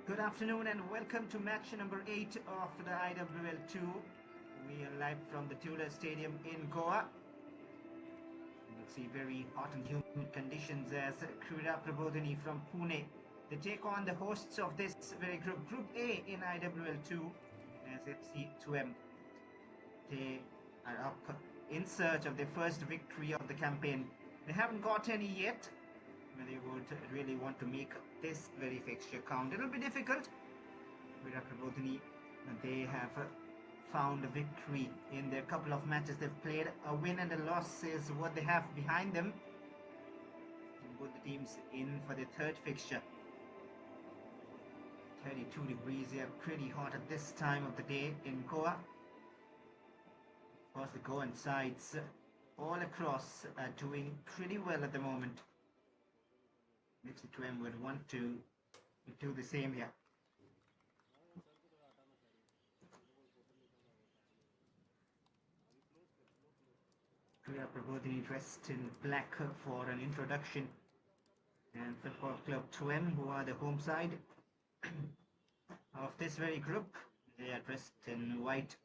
Good afternoon and welcome to match number 8 of the IWL 2. We are live from the Tuem Stadium in Goa. You'll see very hot and humid conditions as Krida Prabodhini from Pune. They take on the hosts of this very Group A in IWL 2 as FC Tuem. They are up in search of their first victory of the campaign. They haven't got any yet. They would really want to make this very fixture count. It'll be difficult. Prabodhini, they have found a victory in their couple of matches they've played. A win and a loss is what they have behind them. And both the teams in for their third fixture. 32 degrees here, pretty hot at this time of the day in Goa. Of course, the Goan sides all across are doing pretty well at the moment. FC Tuem would want to do the same here. Prabodhini dressed in black for an introduction, and Football Club Tuem, who are the home side of this very group, they are dressed in white.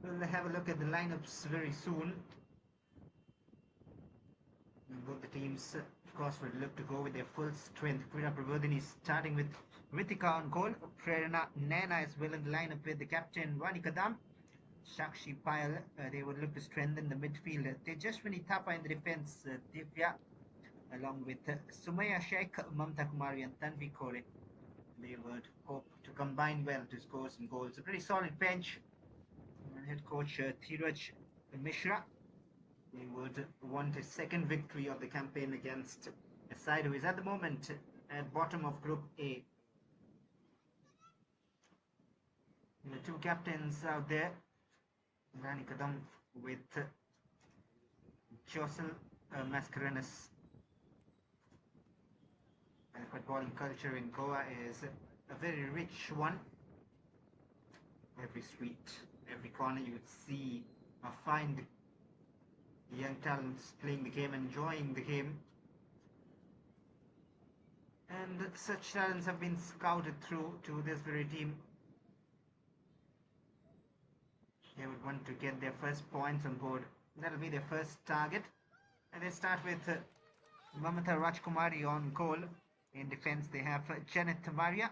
We'll have a look at the lineups very soon. Both the teams, of course, would look to go with their full strength. Krida Prabodhini starting with Ritika on goal. Prerna Naina as well in the lineup with the captain Vani Kadam. Shakshi Payal, they would look to strengthen the midfield. Tejashwini Thapa in the defense. Divya, along with Sumaya Sheikh, Mamta Kumari and Tanvi Kore. They would hope to combine well to score some goals. A pretty solid bench. Head coach Dheeraj Mishra. They would want a second victory of the campaign against a side who is at the moment at bottom of Group A. And the two captains out there, Rani Kadam with Josel Mascarenhas. And the footballing culture in Goa is a very rich one. Every street, every corner you would see or find young talents playing the game, enjoying the game. And such talents have been scouted through to this very team. They would want to get their first points on board. That'll be their first target. And they start with Mamata Rajkumari on goal. In defense, they have Janet Tamaria,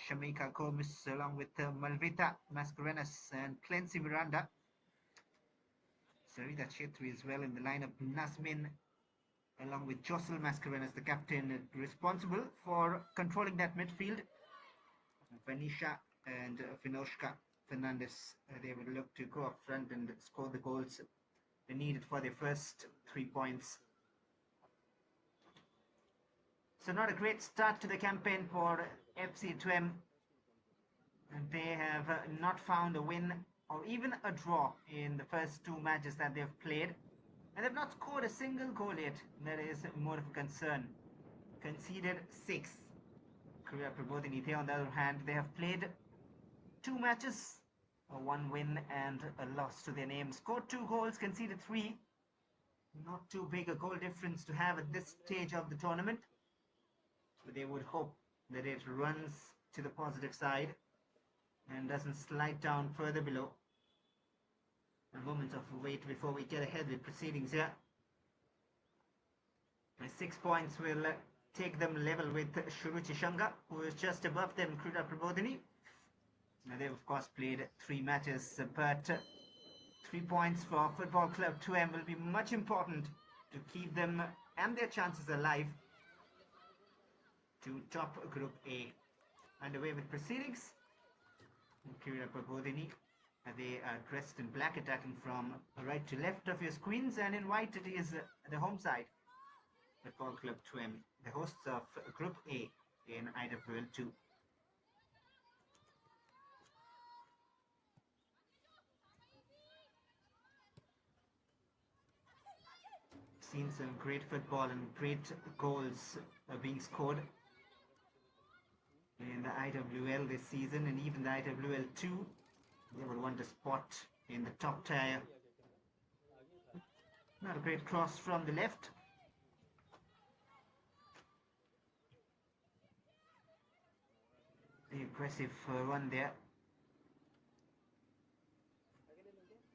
Shamika Gomes, along with Malvita Mascarenhas and Clancy Miranda. Sarita Chetri as well in the lineup. Nasmin, along with Josel Mascarenhas, the captain, responsible for controlling that midfield. Vanisha and Vinoshka Fernandez, they will look to go up front and score the goals they needed for their first 3 points. So not a great start to the campaign for FC Tuem. They have not found a win or even a draw in the first 2 matches that they've played. And they've not scored a single goal yet. That is more of a concern. Conceded 6. Krida Prabodhini, on the other hand, they have played 2 matches, a 1 win and a loss to their name. Scored 2 goals, conceded 3. Not too big a goal difference to have at this stage of the tournament. But they would hope that it runs to the positive side and doesn't slide down further below. A moment of wait before we get ahead with proceedings here. 6 points will take them level with Shuruchi Shanga, who is just above them, Krida Prabodhini. Now they've of course played 3 matches, but 3 points for Football Club Tuem will be much important to keep them and their chances alive to top Group A. Underway with proceedings. Krida Prabodhini, they are dressed in black, attacking from right to left of your screens, and in white it is the home side. Football Club Tuem, the hosts of Group A in IWL 2. Seen some great football and great goals being scored. in the IWL this season, and even the IWL 2. They will want a spot in the top tier. Not a great cross from the left. The aggressive run there.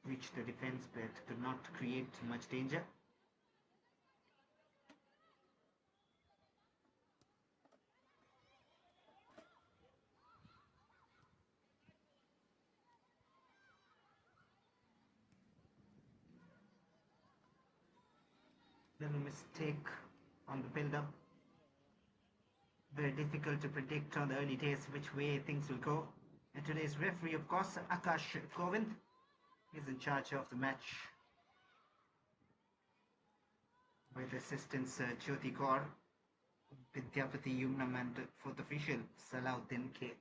Reached the defense but could not create much danger. Little mistake on the build-up. Very difficult to predict on the early days which way things will go. And today's referee, of course, Akash Kovind, is in charge of the match, with assistants Jyoti Kaur, Vidyapati Yumnam and fourth official Salahuddin K.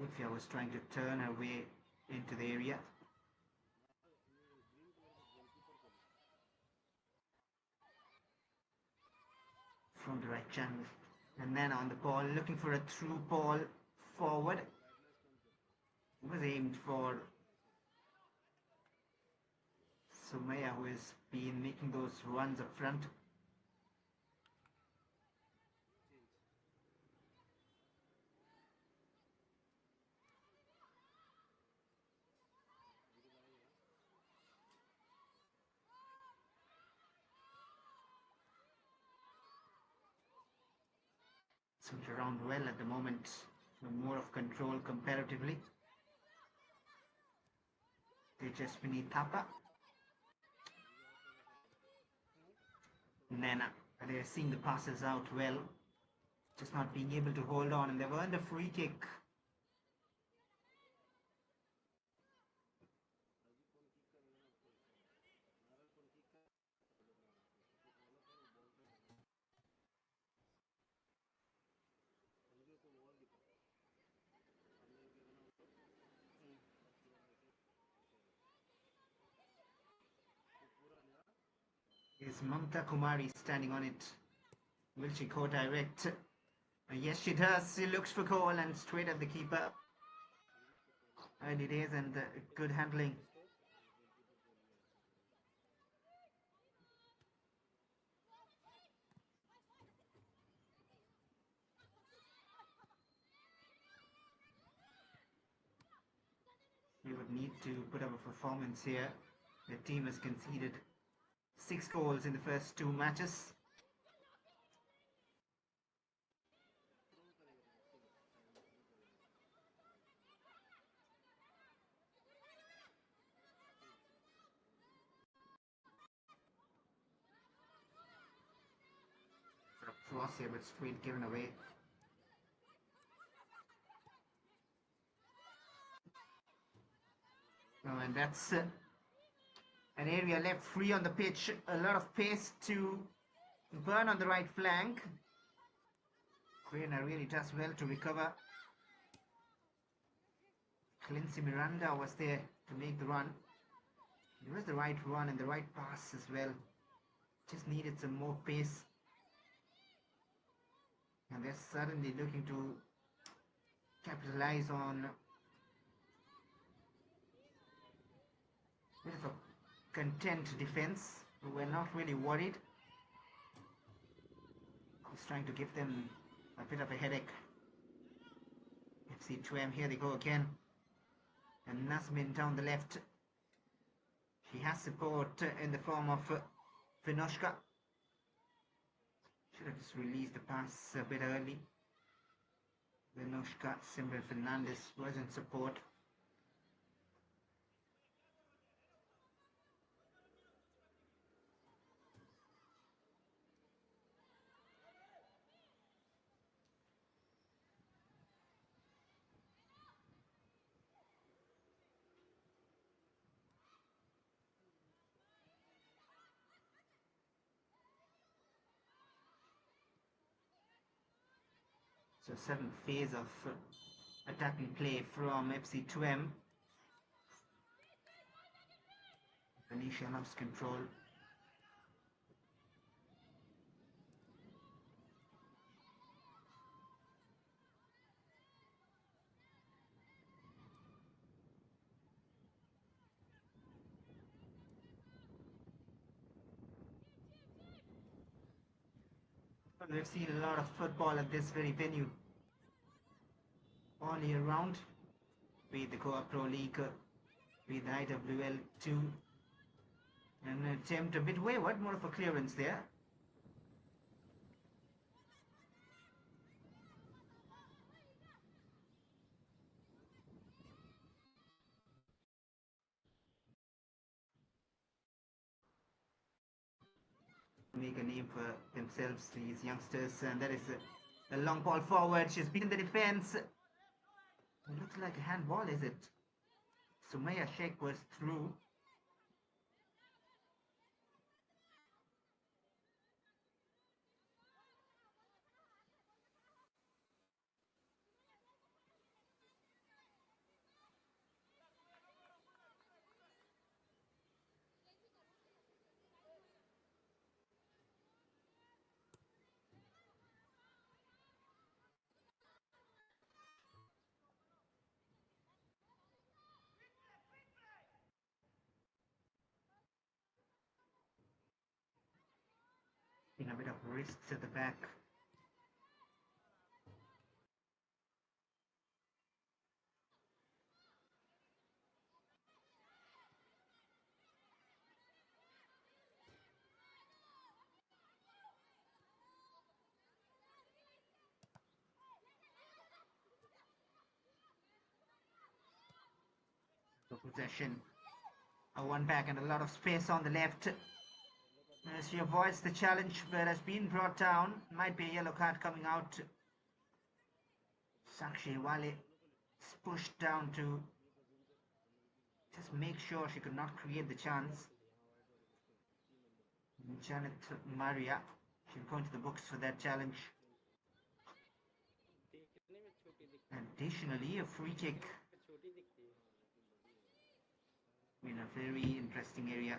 Ifya was trying to turn her way into the area. From the right channel. And then on the ball, looking for a through ball forward. It was aimed for Sumaya, who has been making those runs up front. Switch around well at the moment. More of control comparatively. Tejaswini Thapa. Nana. They're seeing the passes out well. Just not being able to hold on, and they've earned a free kick. Is Mamta Kumari standing on it? Will she go direct? Yes, she does. She looks for goal and straight at the keeper. Early days and good handling. We would need to put up a performance here. The team has conceded 6 goals in the first 2 matches. Cross here, but straight given away. Oh, and that's an area left free on the pitch. A lot of pace to burn on the right flank. Krida really does well to recover. Clincy Miranda was there to make the run. It was the right run and the right pass as well. Just needed some more pace. And they're suddenly looking to capitalize on a bit of a content defense. We're not really worried. He's trying to give them a bit of a headache. FC Tuem, here they go again. And Nasmin down the left. She has support in the form of Vinoshka. Should have just released the pass a bit early. Vinoshka, Simran Fernandez was in support. So sudden phase of attacking play from FC Tuem. Venetia lost control. We've seen a lot of football at this very venue all year round, with the Goa Pro League, with IWL 2. An attempt a bit wayward, more of a clearance there. Make a name for themselves, these youngsters, and that is a long ball forward. She's beaten the defense. It looks like a handball, is it? Sumaya Sheikh was through. In a bit of risks at the back. Possession. A one back and a lot of space on the left. She avoids the challenge but has been brought down. Might be a yellow card coming out. Sakshi Wale is pushed down to just make sure she could not create the chance. Janet Maria, she'll go into the books for that challenge. Additionally, a free kick in a very interesting area.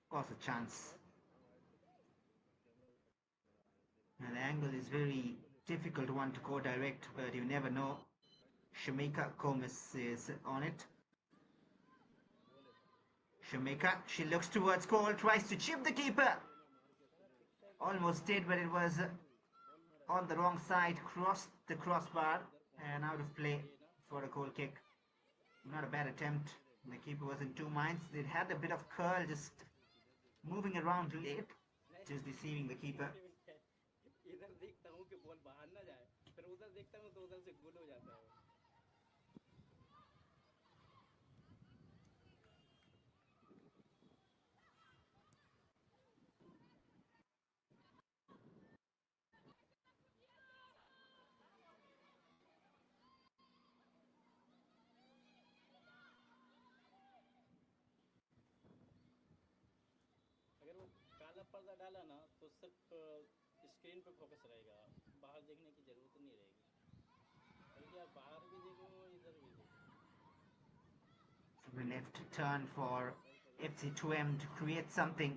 Of course, a chance. And the angle is very difficult one to go direct, but you never know. Shamika Gomez is on it. Shamika, she looks towards goal, tries to chip the keeper. Almost did, but it was on the wrong side, crossed the crossbar and out of play for a goal kick. Not a bad attempt. The keeper was in two minds. It had a bit of curl, just moving around late, just deceiving the keeper. पर्दा डाला ना तो सिर्फ screen पे focus रहेगा, बाहर देखने की जरूरत नहीं रहेगी, बल्कि आप बाहर भी देखो इधर भी देखो. The left turn for FC Tuem to create something.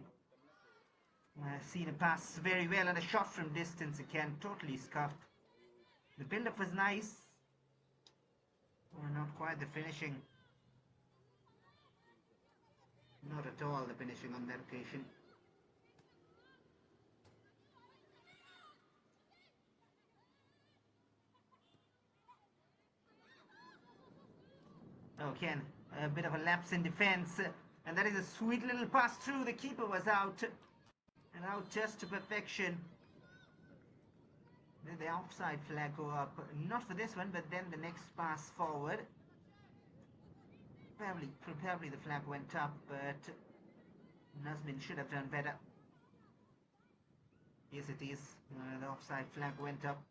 Seen a pass very well and a shot from distance again, totally scuffed. The build-up was nice. Not quite the finishing. Not at all the finishing on that occasion. Again, a bit of a lapse in defense, and that is a sweet little pass through. The keeper was out, and out just to perfection. Then the offside flag go up, not for this one, but then the next pass forward. Probably the flag went up, but Nazmin should have done better. Yes, it is. The offside flag went up.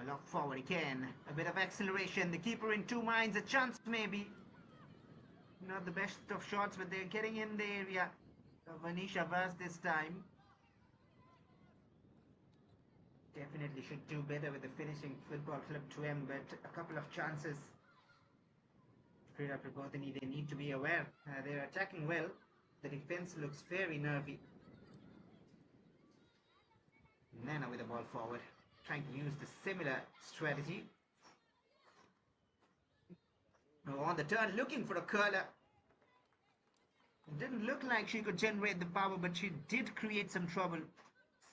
Lock forward again. A bit of acceleration. The keeper in two minds. A chance maybe. Not the best of shots, but they're getting in the area of Anisha Vaz this time. Definitely should do better with the finishing football club Tuem, but a couple of chances. Krida Prabodhini, they need to be aware. They're attacking well. The defense looks very nervy. Nana with the ball forward, trying to use the similar strategy. On the turn, looking for a curler. It didn't look like she could generate the power, but she did create some trouble.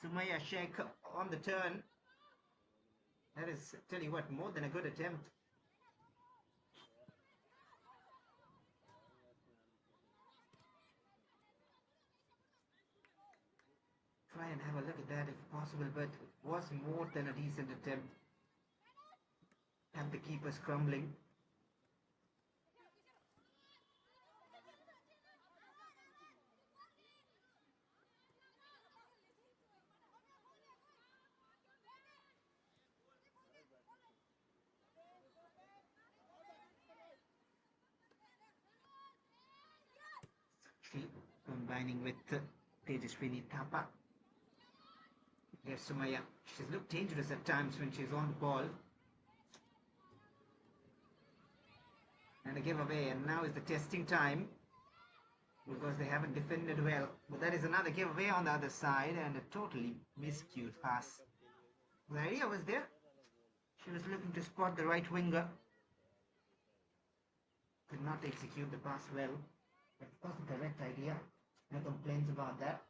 Sumaya Sheikh on the turn. That is, tell you what, more than a good attempt. Try and have a look at that if possible, but it was more than a decent attempt. And the keeper's crumbling. She combining with Tejaswini Thapa. Here's Sumaya. She's looked dangerous at times when she's on the ball. And a giveaway, and now is the testing time because they haven't defended well. But that is another giveaway on the other side and a totally miscued pass. The idea was there. She was looking to spot the right winger. Could not execute the pass well. That was the correct idea. No complaints about that.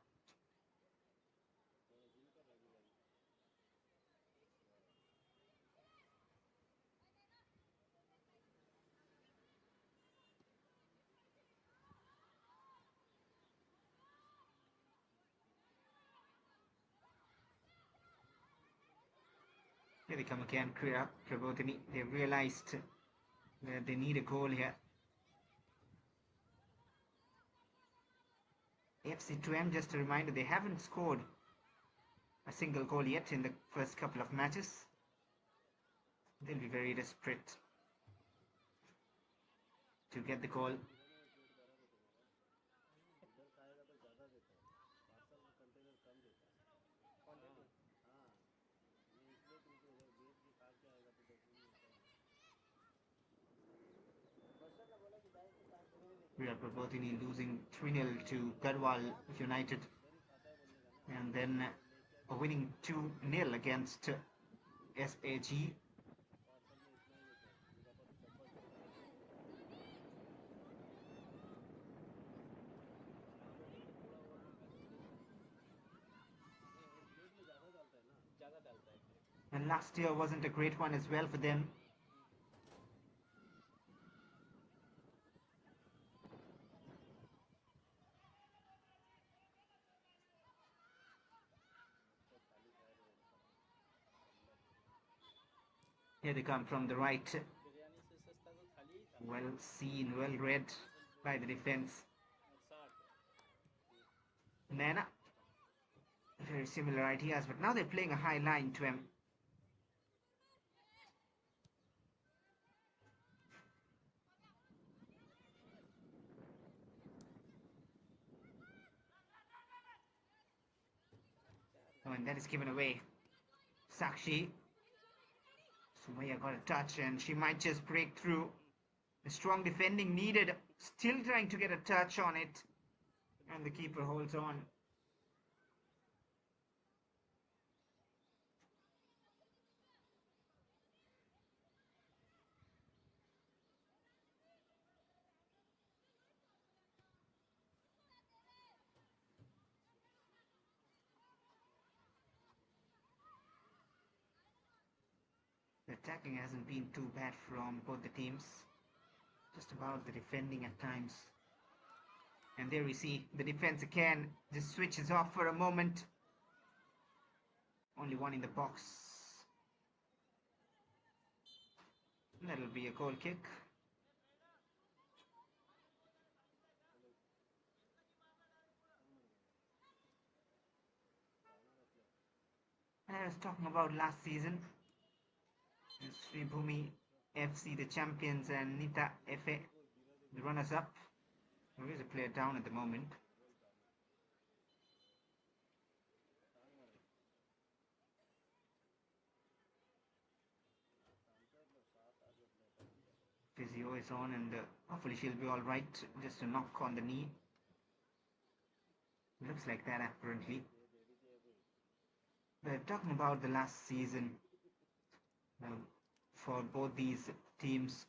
Here they come again, Krida Prabodhini. They realized that they need a goal here. FC Tuem, just a reminder, they haven't scored a single goal yet in the first couple of matches. They'll be very desperate to get the goal. We are Prabodhini losing 3-0 to Garhwal United, and then winning 2-0 against SAG. And last year wasn't a great one as well for them. Here they come from the right. Well seen, well read by the defense. Nana. Very similar ideas, but now they're playing a high line to him. Oh, and that is given away. Sakshi. Sumaya got a touch and she might just break through. The strong defending needed. Still trying to get a touch on it. And the keeper holds on. The attacking hasn't been too bad from both the teams. Just about the defending at times. And there we see the defense again. Just switches off for a moment. Only one in the box. That'll be a goal kick. And I was talking about last season. Sri Bhumi FC, the champions, and Nita FA, the runners-up. There is a player down at the moment. Physio is on, and hopefully she'll be all right. Just a knock on the knee. Looks like that apparently. But talking about the last season for both these teams,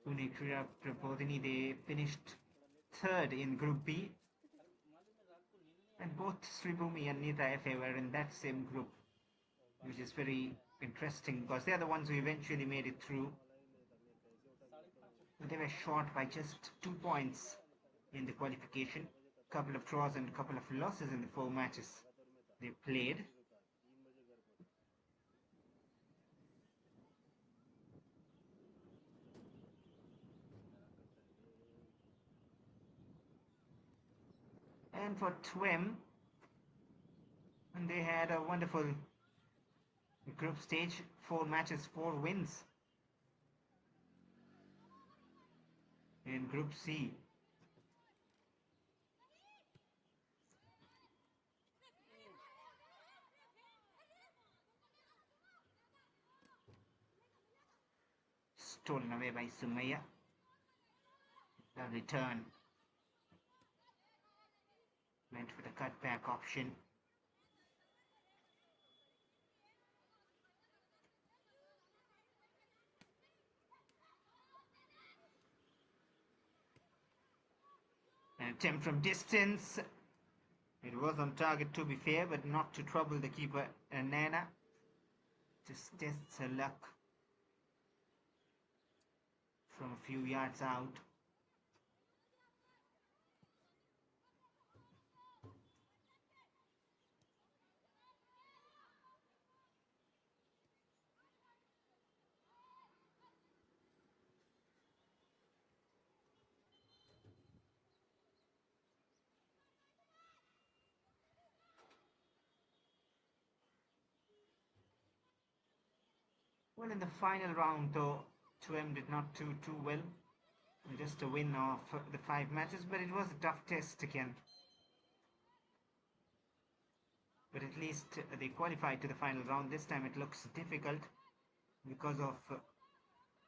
Pune, Krida, Prabodhini, they finished third in Group B, and both Sribhumi and Nita FA were in that same group, which is very interesting because they are the ones who eventually made it through. But they were short by just 2 points in the qualification. Couple of draws and a couple of losses in the 4 matches they played. And for Tuem, they had a wonderful group stage, 4 matches, 4 wins. In Group C, stolen away by Sumaya. Lovely turn. Went for the cutback option. An attempt from distance. It was on target to be fair, but not to trouble the keeper, Nana. Just tests her luck from a few yards out. Well, in the final round, though, Tuem did not do too well. Just a win of the 5 matches, but it was a tough test again. But at least they qualified to the final round. This time it looks difficult because of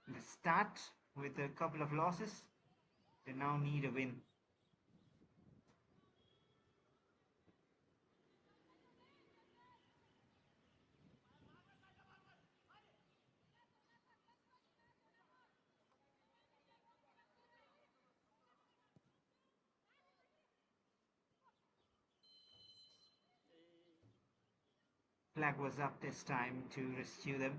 the start with a couple of losses. They now need a win. Flag was up this time to rescue them.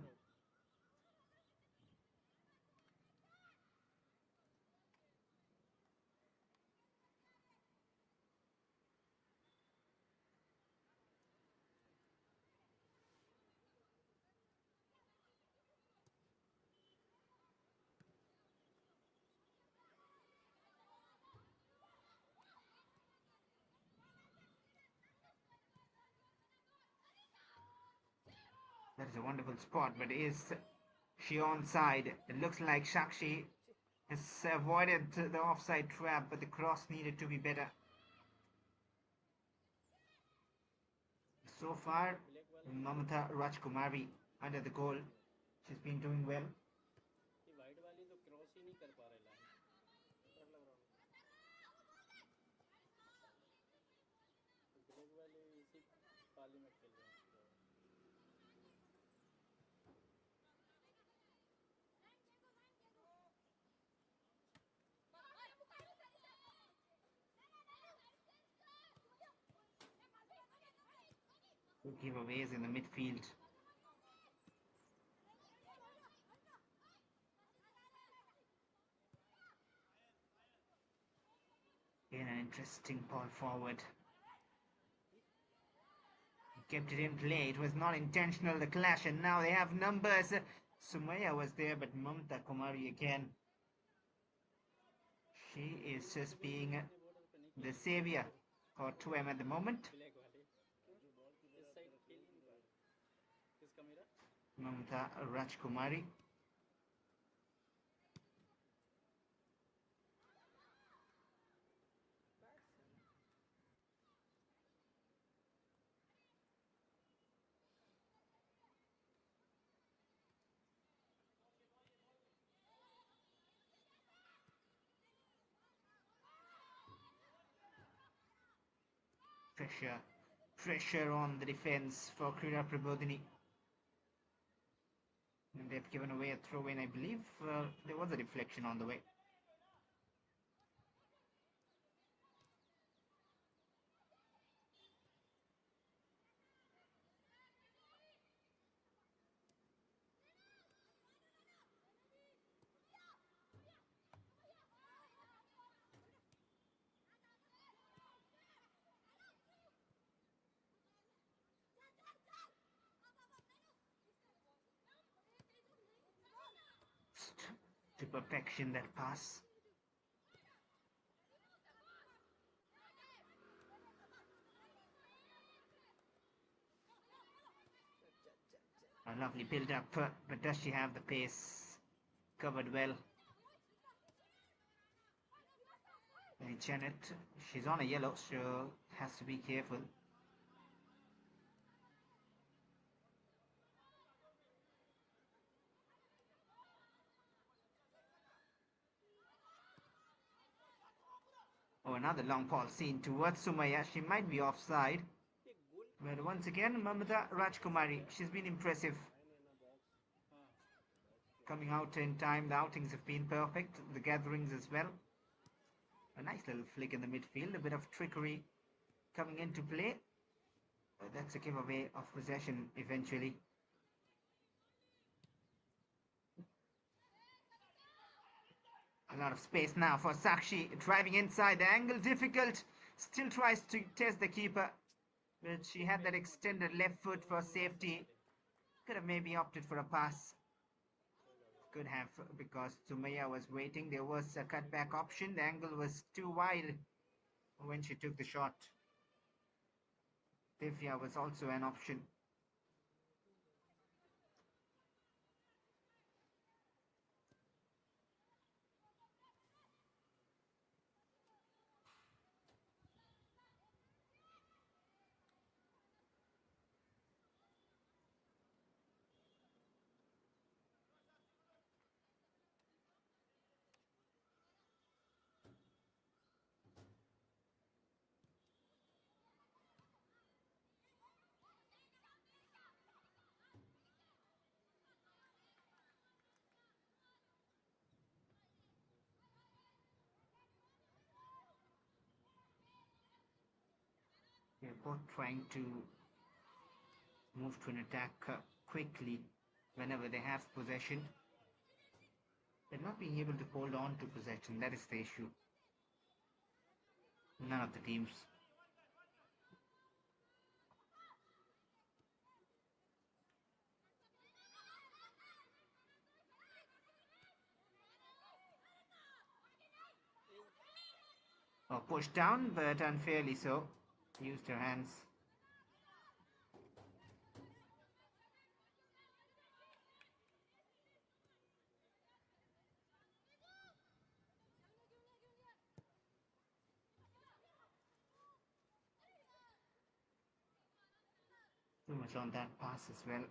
That is a wonderful spot, but is she onside? It looks like Shakshi has avoided the offside trap, but the cross needed to be better. So far, Mamata Rajkumari under the goal. She's been doing well. Giveaways in the midfield. In an interesting ball forward. He kept it in play. It was not intentional, the clash, and now they have numbers. Sumaya was there, but Mamta Kumari again. She is just being the savior for Tuem at the moment. Mamta Rajkumari. Pressure on the defense for Krida Prabodhini. And they've given away a throw-in, I believe. There was a deflection on the way. To perfection, that pass. A lovely build-up, but does she have the pace? Covered well. And Janet, she's on a yellow, so has to be careful. Oh, another long ball seen towards Sumaya. She might be offside. But once again, Mamata Rajkumari, she's been impressive. Coming out in time, the outings have been perfect. The gatherings as well. A nice little flick in the midfield, a bit of trickery coming into play. That's a giveaway of possession eventually. A lot of space now for Sakshi, driving inside, the angle difficult. Still tries to test the keeper, but she had that extended left foot for safety. Could have maybe opted for a pass. Could have, because Sumaya was waiting. There was a cutback option. The angle was too wide when she took the shot. Divya was also an option. They're both trying to move to an attack quickly whenever they have possession. They're not being able to hold on to possession. That is the issue. None of the teams. Pushed down, but unfairly so. Used her hands. Too much on that pass as well.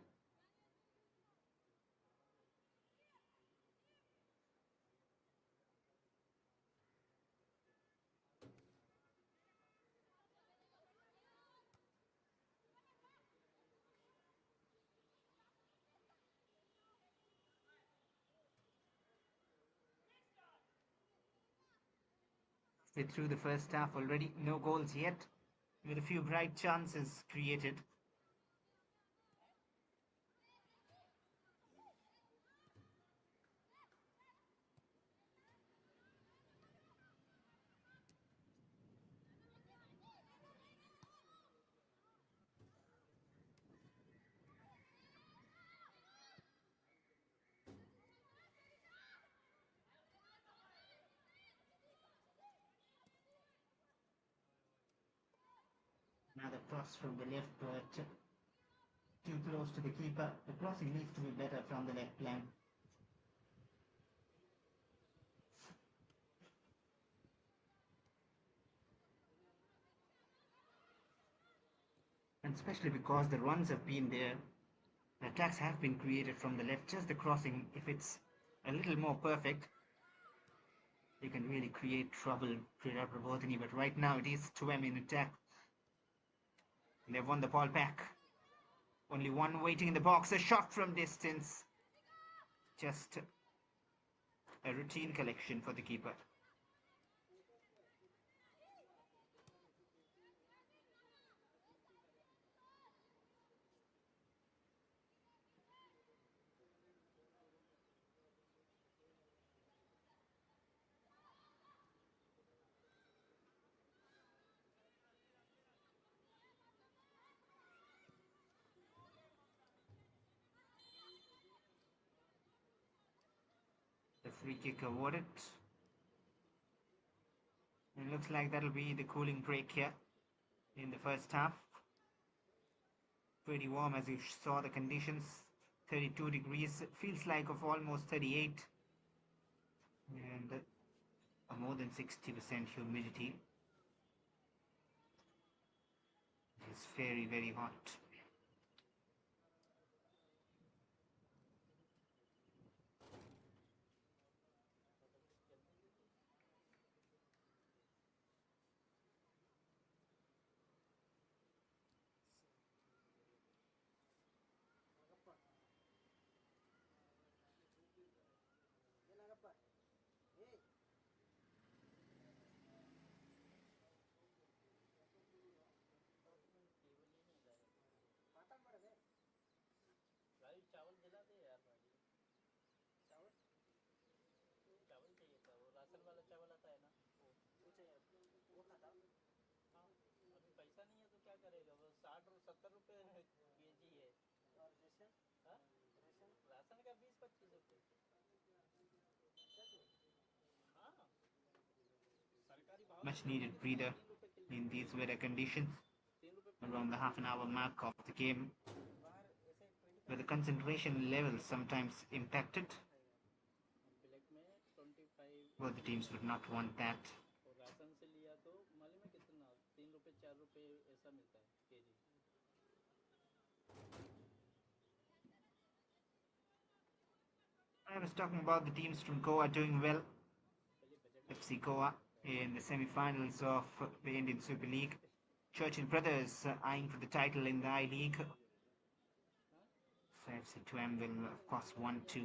We're through the first half already. No goals yet, with a few bright chances created. Another cross from the left, but too close to the keeper. The crossing needs to be better from the left flank. And especially because the runs have been there. The attacks have been created from the left. Just the crossing, if it's a little more perfect, you can really create trouble for Prabodhini. But right now it is Tuem in attack. They've won the ball back. Only one waiting in the box. A shot from distance. Just a routine collection for the keeper. The free kick awarded. It looks like that'll be the cooling break here in the first half. Pretty warm as you saw the conditions. 32 degrees. It feels like of almost 38. And more than 60% humidity. It's very, very hot. भाई चावल खिला दे यार भाजी। चावल चावल चाहिए था, वो राशन वाला चावल आता है ना, वो चाहिए, वो खाता। हाँ अभी पैसा नहीं है तो क्या करेगा, वो 60 और 70 रुपये केजी है। और रेशन? हाँ राशन का 20-25 रुपये। हाँ सरकारी भाव Much needed breather in these weather conditions. Around the half an hour mark of the game, where the concentration levels sometimes impacted. Well, the teams would not want that. Ration से लिया तो मालूम है कितना, 3 रुपये 4 रुपये ऐसा मिलता है KG. I was talking about the teams from Goa doing well. FC Goa in the semi-finals of the Indian Super League. Churchill Brothers eyeing for the title in the I-League. So FC Tuem will of course want to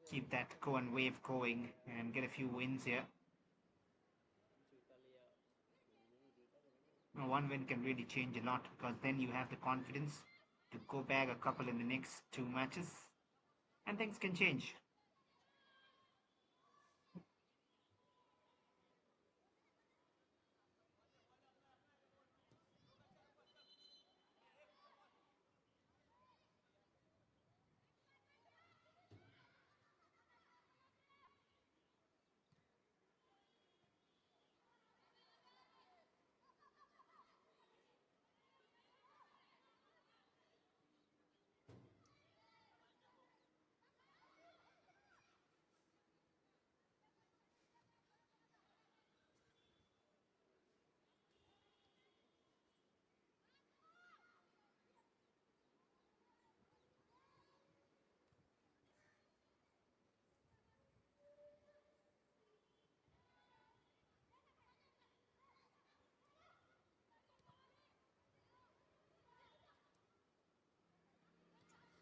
keep that Goan wave going and get a few wins here. Now, one win can really change a lot, because then you have the confidence to go bag a couple in the next 2 matches and things can change.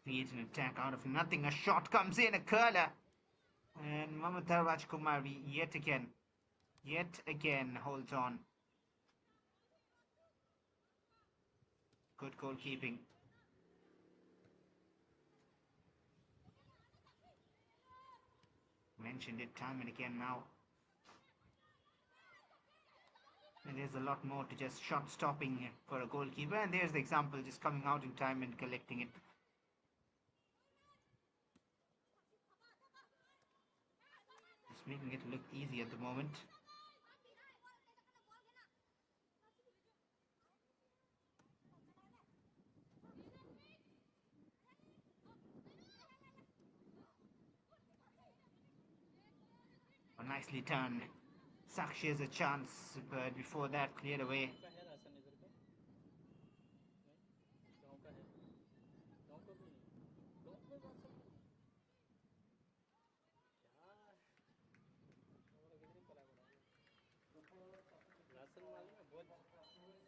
Create an attack out of nothing. A shot comes in, a curler. And Mamata Rajkumari yet again holds on. Good goalkeeping. Mentioned it time and again now. And there's a lot more to just shot stopping for a goalkeeper. And there's the example, just coming out in time and collecting it. Just making it look easy at the moment. Oh, nicely done. Sakshi has a chance, but before that cleared away. Ration मालूम है बहुत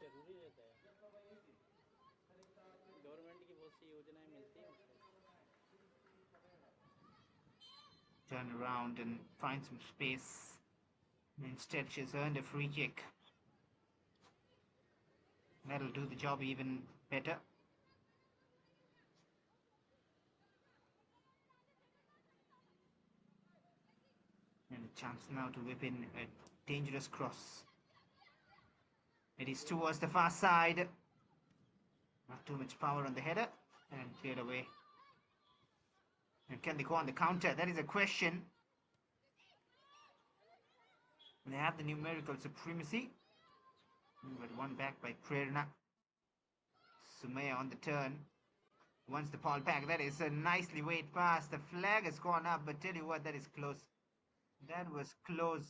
जरूरी रहता है। Government की बहुत सी योजनाएं मिलती हैं उसको. Turn around and find some space. Instead, she's earned a free kick. That'll do the job even better. And a chance now to whip in a dangerous cross. It is towards the far side. Not too much power on the header. And cleared away. And can they go on the counter? That is a question. They have the numerical supremacy. But one back by Krida. Sumaya on the turn. Once the ball back, that is a nicely weighed pass. The flag has gone up, but tell you what, that is close. That was close.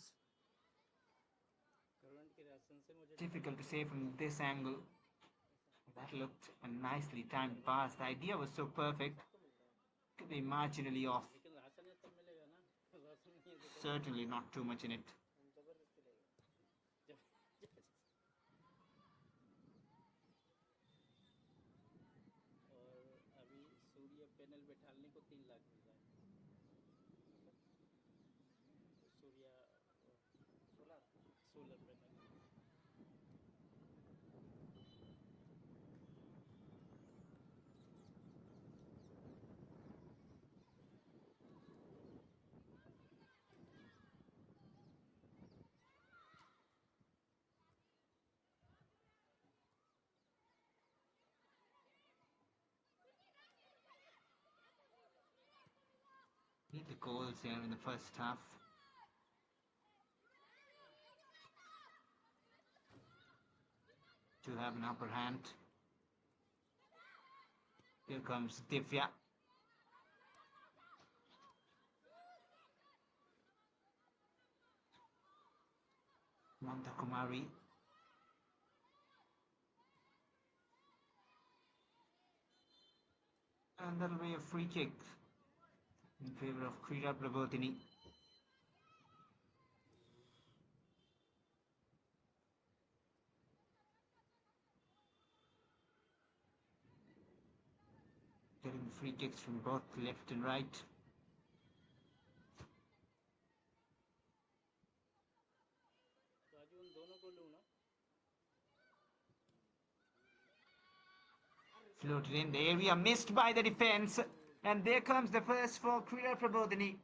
Difficult to say from this angle. That looked a nicely timed pass. The idea was so perfect. Could be marginally off. Certainly not too much in it. Panel पे ढालने को 3 लाख मिल रहा है. Surya solar panel. Need the goals here in the first half. To have an upper hand. Here comes Divya. Mamta Kumari. And that'll be a free kick in favor of Krida Prabodhini. Getting free kicks from both left and right. Floated in the area, missed by the defense. And there comes the first for Krida Prabodhini.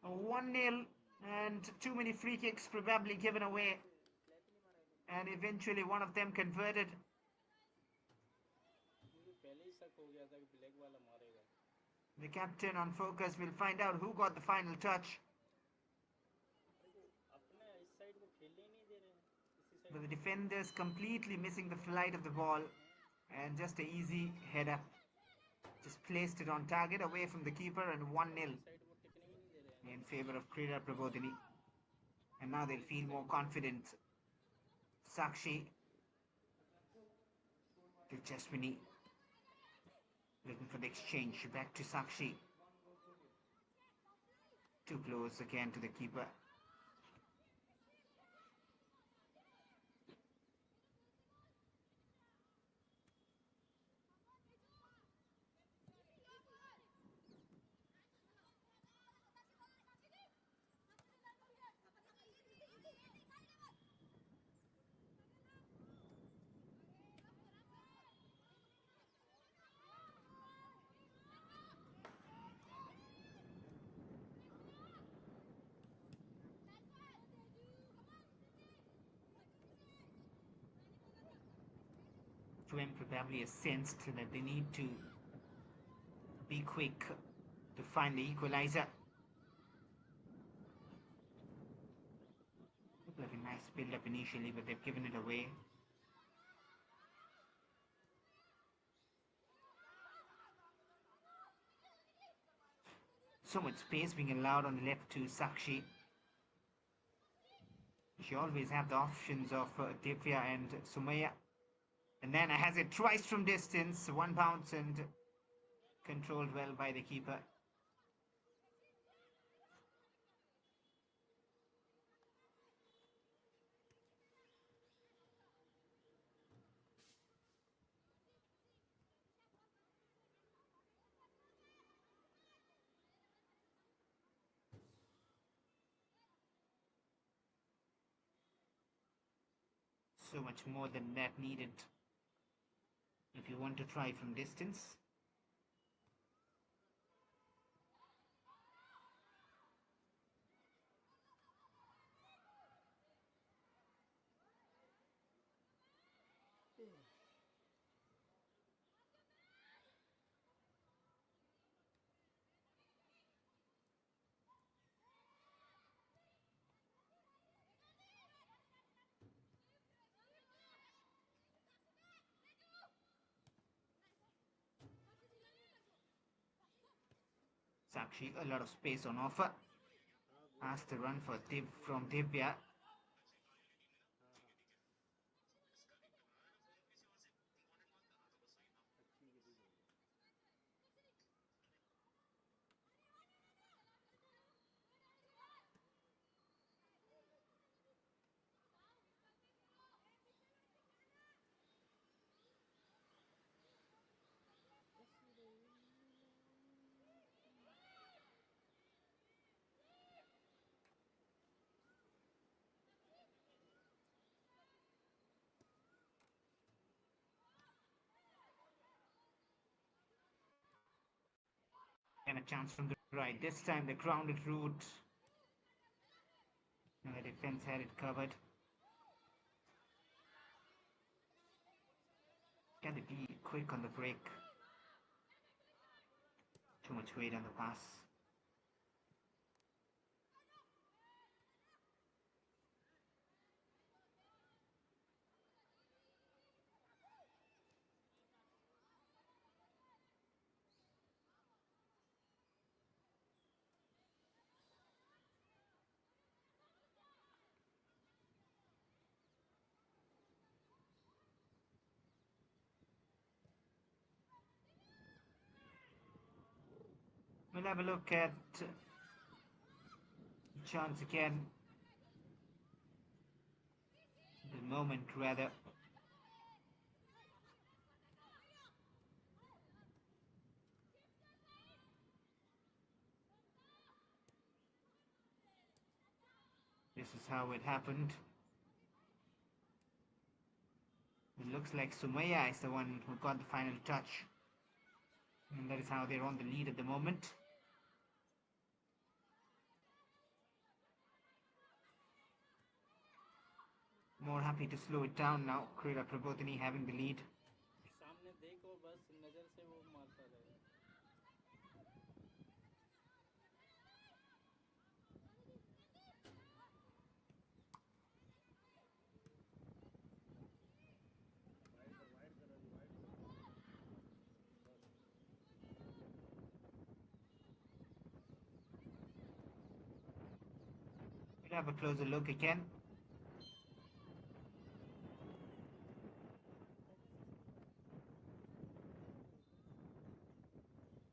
1-0 and too many free kicks probably given away. And eventually one of them converted. The captain on focus will find out who got the final touch. But the defenders completely missing the flight of the ball. And just an easy header. Just placed it on target away from the keeper and 1-0 in favor of Krida Prabodhini. And now they'll feel more confident. Sakshi to Jasmini. Looking for the exchange. Back to Sakshi. Too close again to the keeper. Tuem probably has sensed that they need to be quick to find the equalizer. Looked like a nice build-up initially, but they've given it away. So much space being allowed on the left to Sakshi. She always have the options of Divya and Sumaya. And then has it twice from distance, one bounce and controlled well by the keeper. so much more than that needed if you want to try from distance. Sakshi, a lot of space on offer. Asked the run for from Divya. And a chance from the right. This time the grounded route. And the defense had it covered. Can they be quick on the break? Too much weight on the pass. We'll have a look at chance again. The moment rather. This is how it happened. It looks like Sumaya is the one who got the final touch. And that is how they're on the lead at the moment. More happy to slow it down now. Krida Prabodhini having the lead. सामने देखो बस नजर से वो मारता रहे. We'll have a closer look again.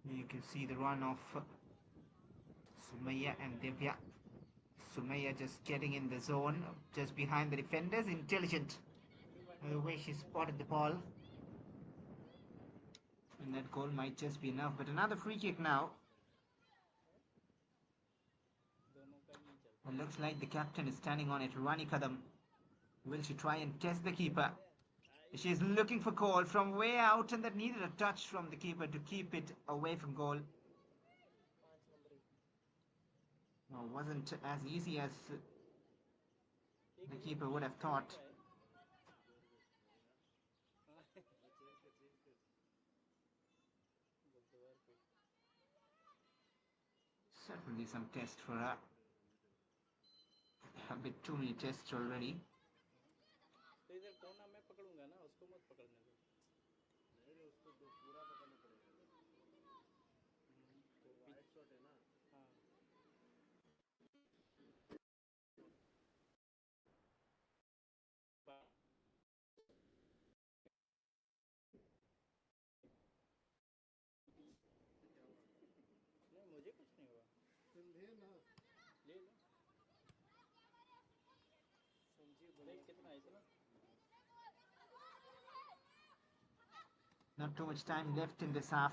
You can see the run of Sumaya and Divya. Sumaya just getting in the zone, just behind the defenders. Intelligent the way she spotted the ball. And that goal might just be enough. But another free kick now. दोनों का नहीं चलता. It looks like the captain is standing on it. Rani Kadam. Will she try and test the keeper? She's looking for goal from way out, and that needed a touch from the keeper to keep it away from goal. No, wasn't as easy as the keeper would have thought. Certainly some test for her. A bit too many tests already. तो इधर कोना मैं पकड़ूंगा ना, उसको मत पकड़ने दो. नहीं उसको पूरा पकड़ना पड़ेगा. तो वाइड शॉट है ना. हाँ. नहीं मुझे कुछ नहीं हुआ. तुम ले ना. ले लो. देख कितना है इतना. Not too much time left in this half.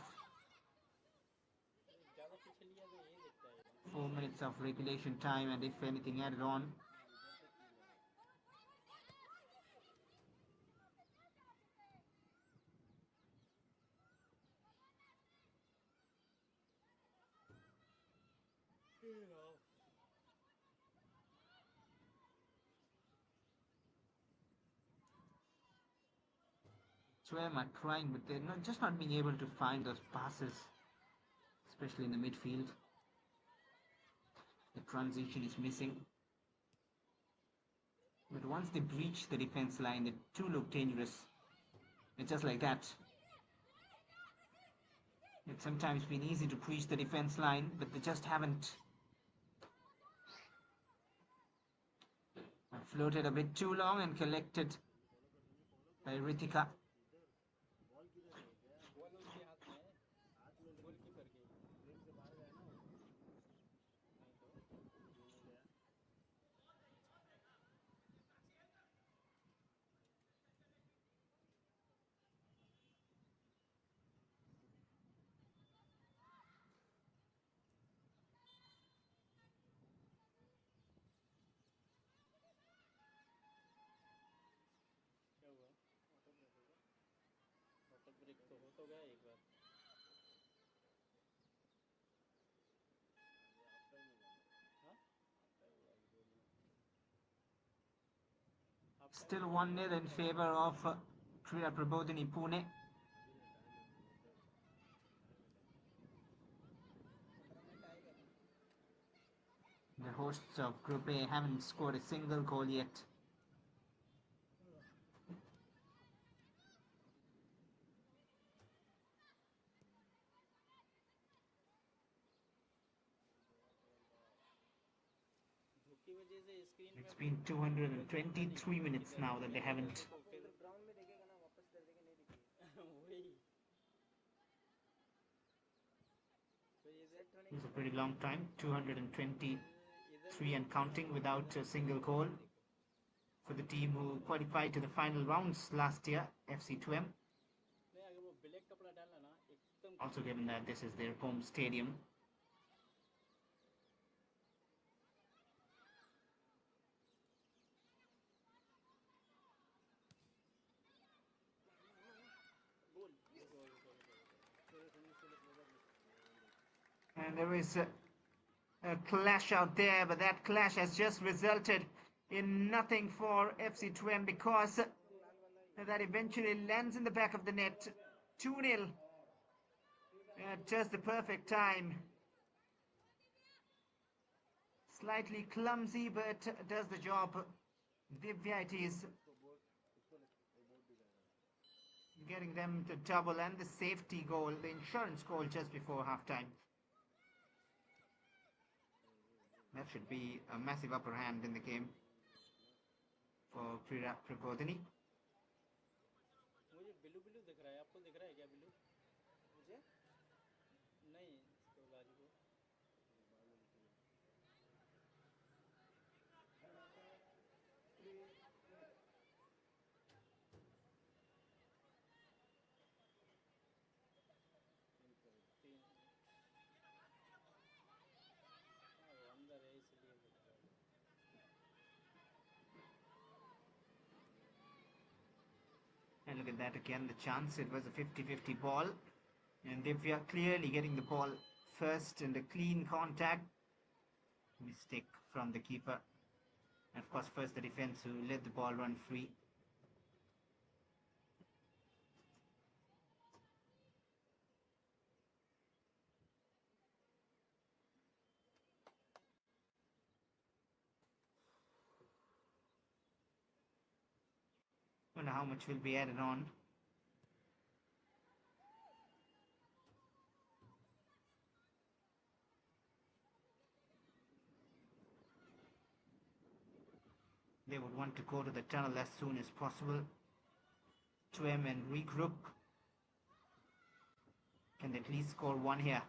4 minutes of regulation time, and if anything added on. Tuem are trying, but they're not being able to find those passes, especially in the midfield. The transition is missing. But once they breach the defense line, the two look dangerous. It's just like that. It's sometimes been easy to breach the defense line, but they just haven't. Floated a bit too long and collected by Ritika. Still 1-0 in favor of Krida Prabodhini Pune. The hosts of Group A haven't scored a single goal yet. It's been 223 minutes now that they haven't. It's a pretty long time, 223 and counting without a single goal for the team who qualified to the final rounds last year, FC Tuem. Also given that this is their home stadium. And there is a clash out there, but that clash has just resulted in nothing for FC Tuem because that eventually lands in the back of the net. 2-0 at just the perfect time. Slightly clumsy, but does the job. Divya it is, getting them to double and the safety goal, the insurance goal just before halftime. That should be a massive upper hand in the game for Prabodhini. And look at that again, the chance. It was a 50-50 ball. And Divya clearly getting the ball first and a clean contact. Mistake from the keeper. And of course, first the defense who let the ball run free. Wonder how much will be added on. They would want to go to the tunnel as soon as possible. Tuem and regroup. Can they at least score one here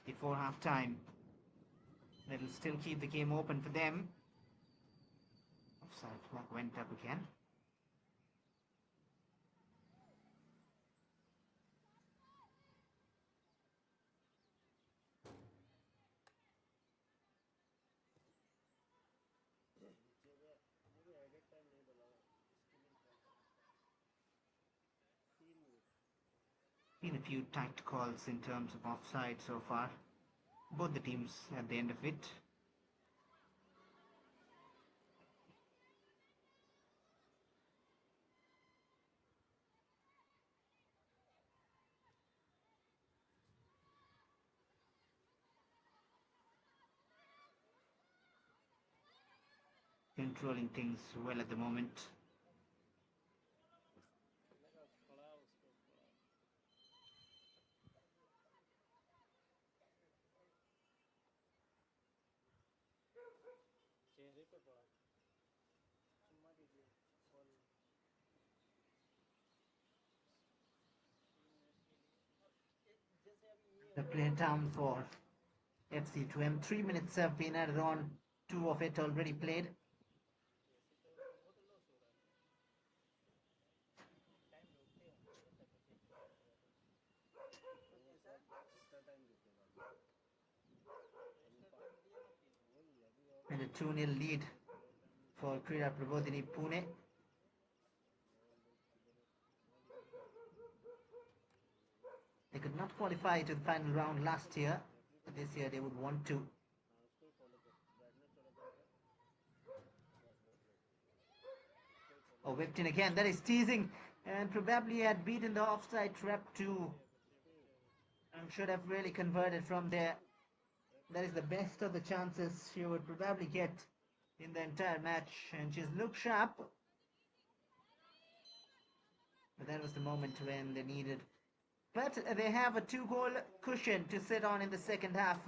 before half time? That'll still keep the game open for them. Offside flag went up again. Been a few tight calls in terms of offside so far. both the teams at the end of it. Controlling things well at the moment. लगा पड़ा उसको पड़ा चेहरे पे पड़ा चुम्मा दीजिए ball 3 minute के लिए और जैसे अभी ये The हो play down for FC Tuem. 3 minutes have been added on, 2 of it already played. ऐसे तो बहुत लॉस हो रहा है टाइम रोकते होंगे ऐसा कुछ एक एक्स्ट्रा टाइम रुकेगा एक्स्ट्रा टाइम दिया ना 3 And a 2-0 lead for Krida Prabodhini Pune. They could not qualify to the final round last year. This year they would want to. Oh, whipped in again. That is teasing. And probably had beaten the offside trap too. And should have really converted from there. That is the best of the chances she would probably get in the entire match. And she's looked sharp. But that was the moment when they needed. But they have a 2-goal cushion to sit on in the second half.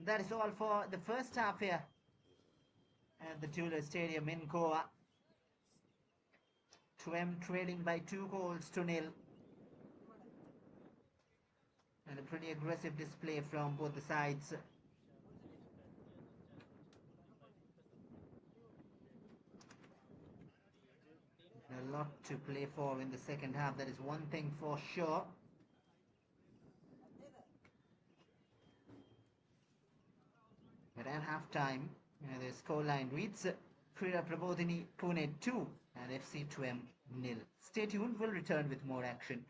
That is all for the first half here at the Tuem Stadium in Goa. Tuem trailing by 2-0. And a pretty aggressive display from both the sides. A lot to play for in the second half, that is one thing for sure. But at half-time, the scoreline reads Krida Prabodhini Pune 2 and FC Tuem 0. Stay tuned, we'll return with more action.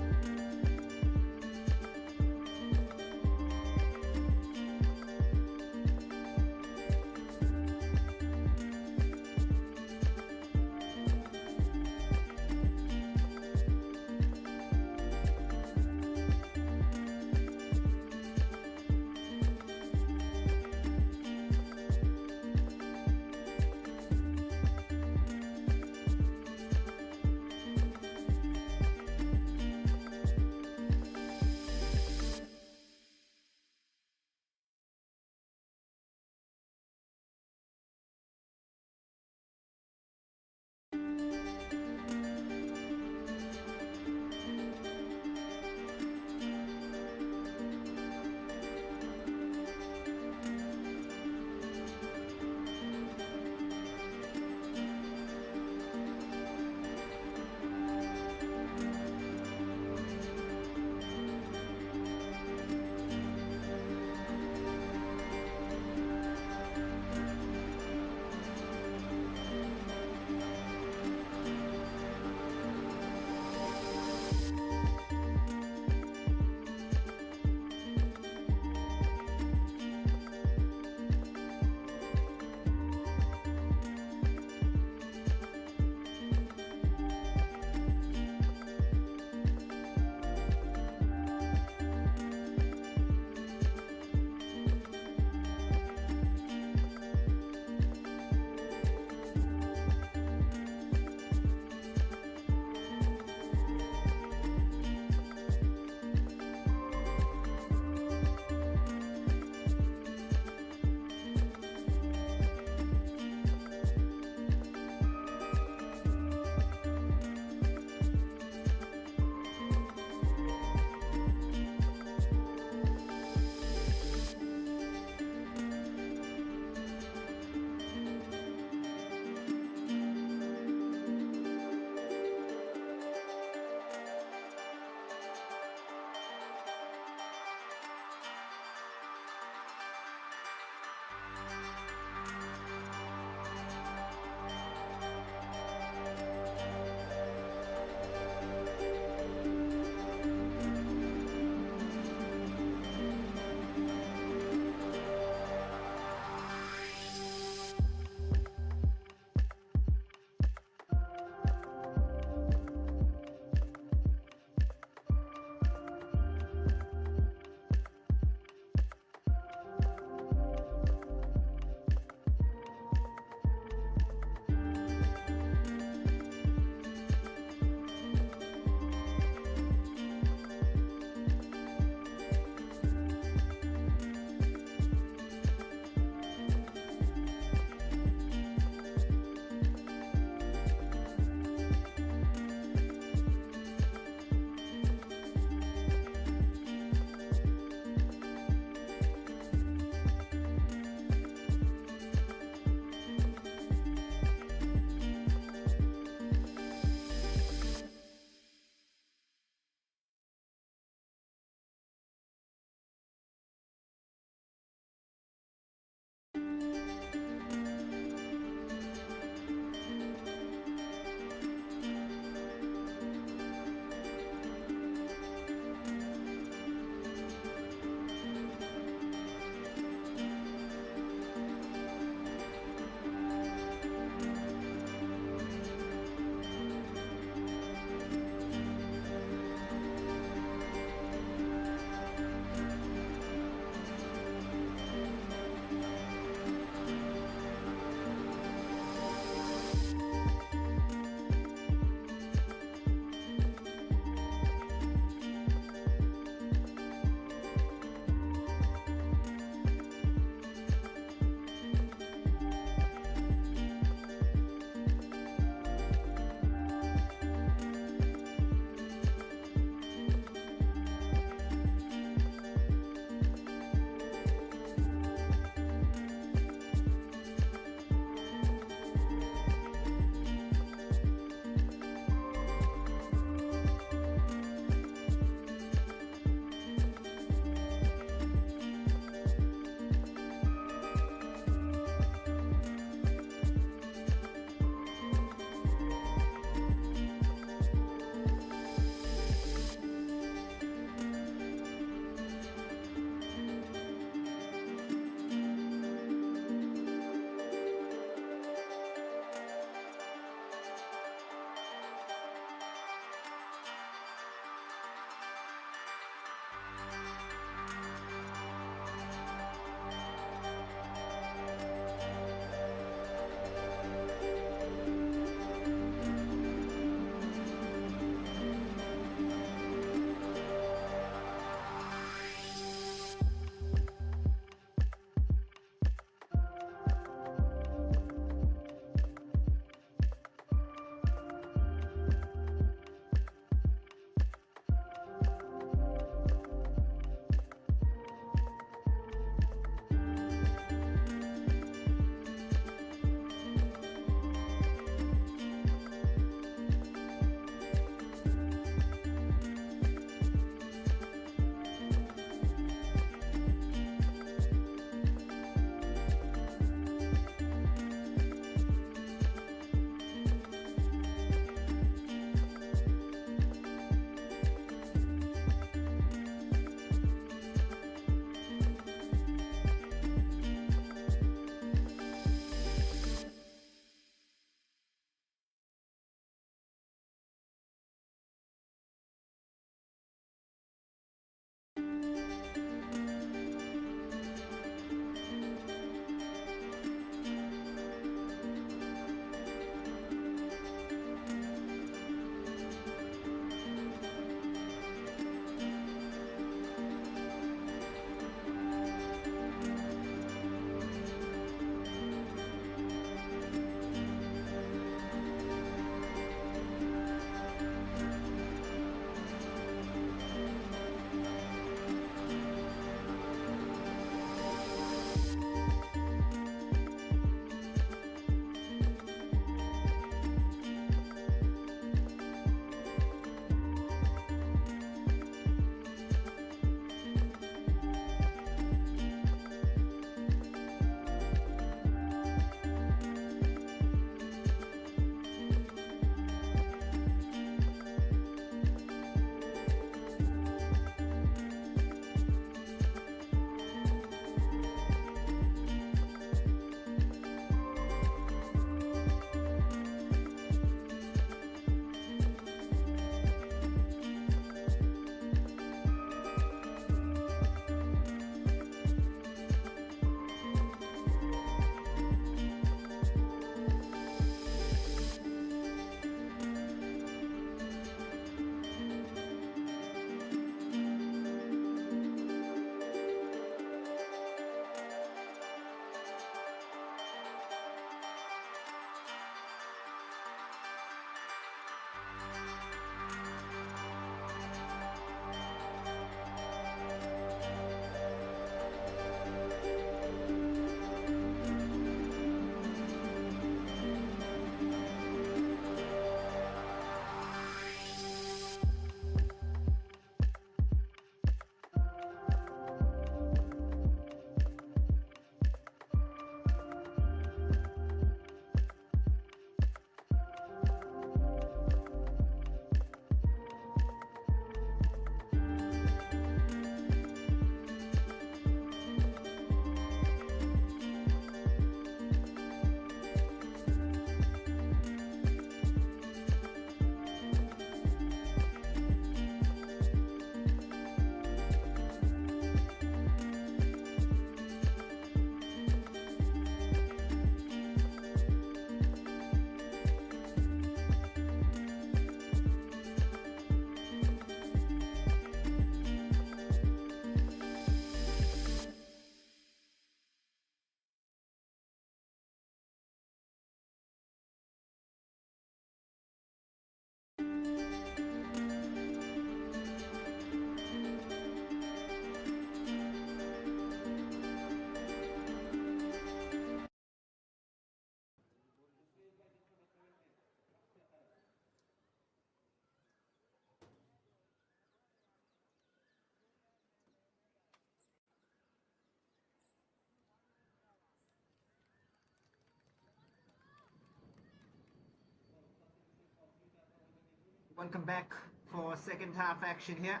Welcome back for second half action here.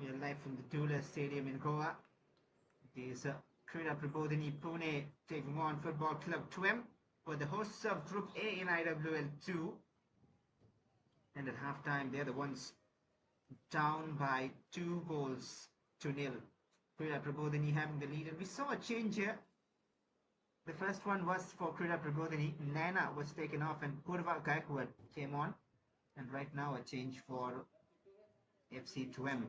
We are live from the Tuem Stadium in Goa. It is Krida Prabodhini Pune taking on Football Club Tuem for the hosts of Group A in IWL 2. And at halftime, they're the ones down by 2 goals to nil. Krida Prabodhini having the lead, and we saw a change here. The first one was for Krida Prabodhini. Nana was taken off and Purva Gaikwad came on. And right now a change for FC Tuem.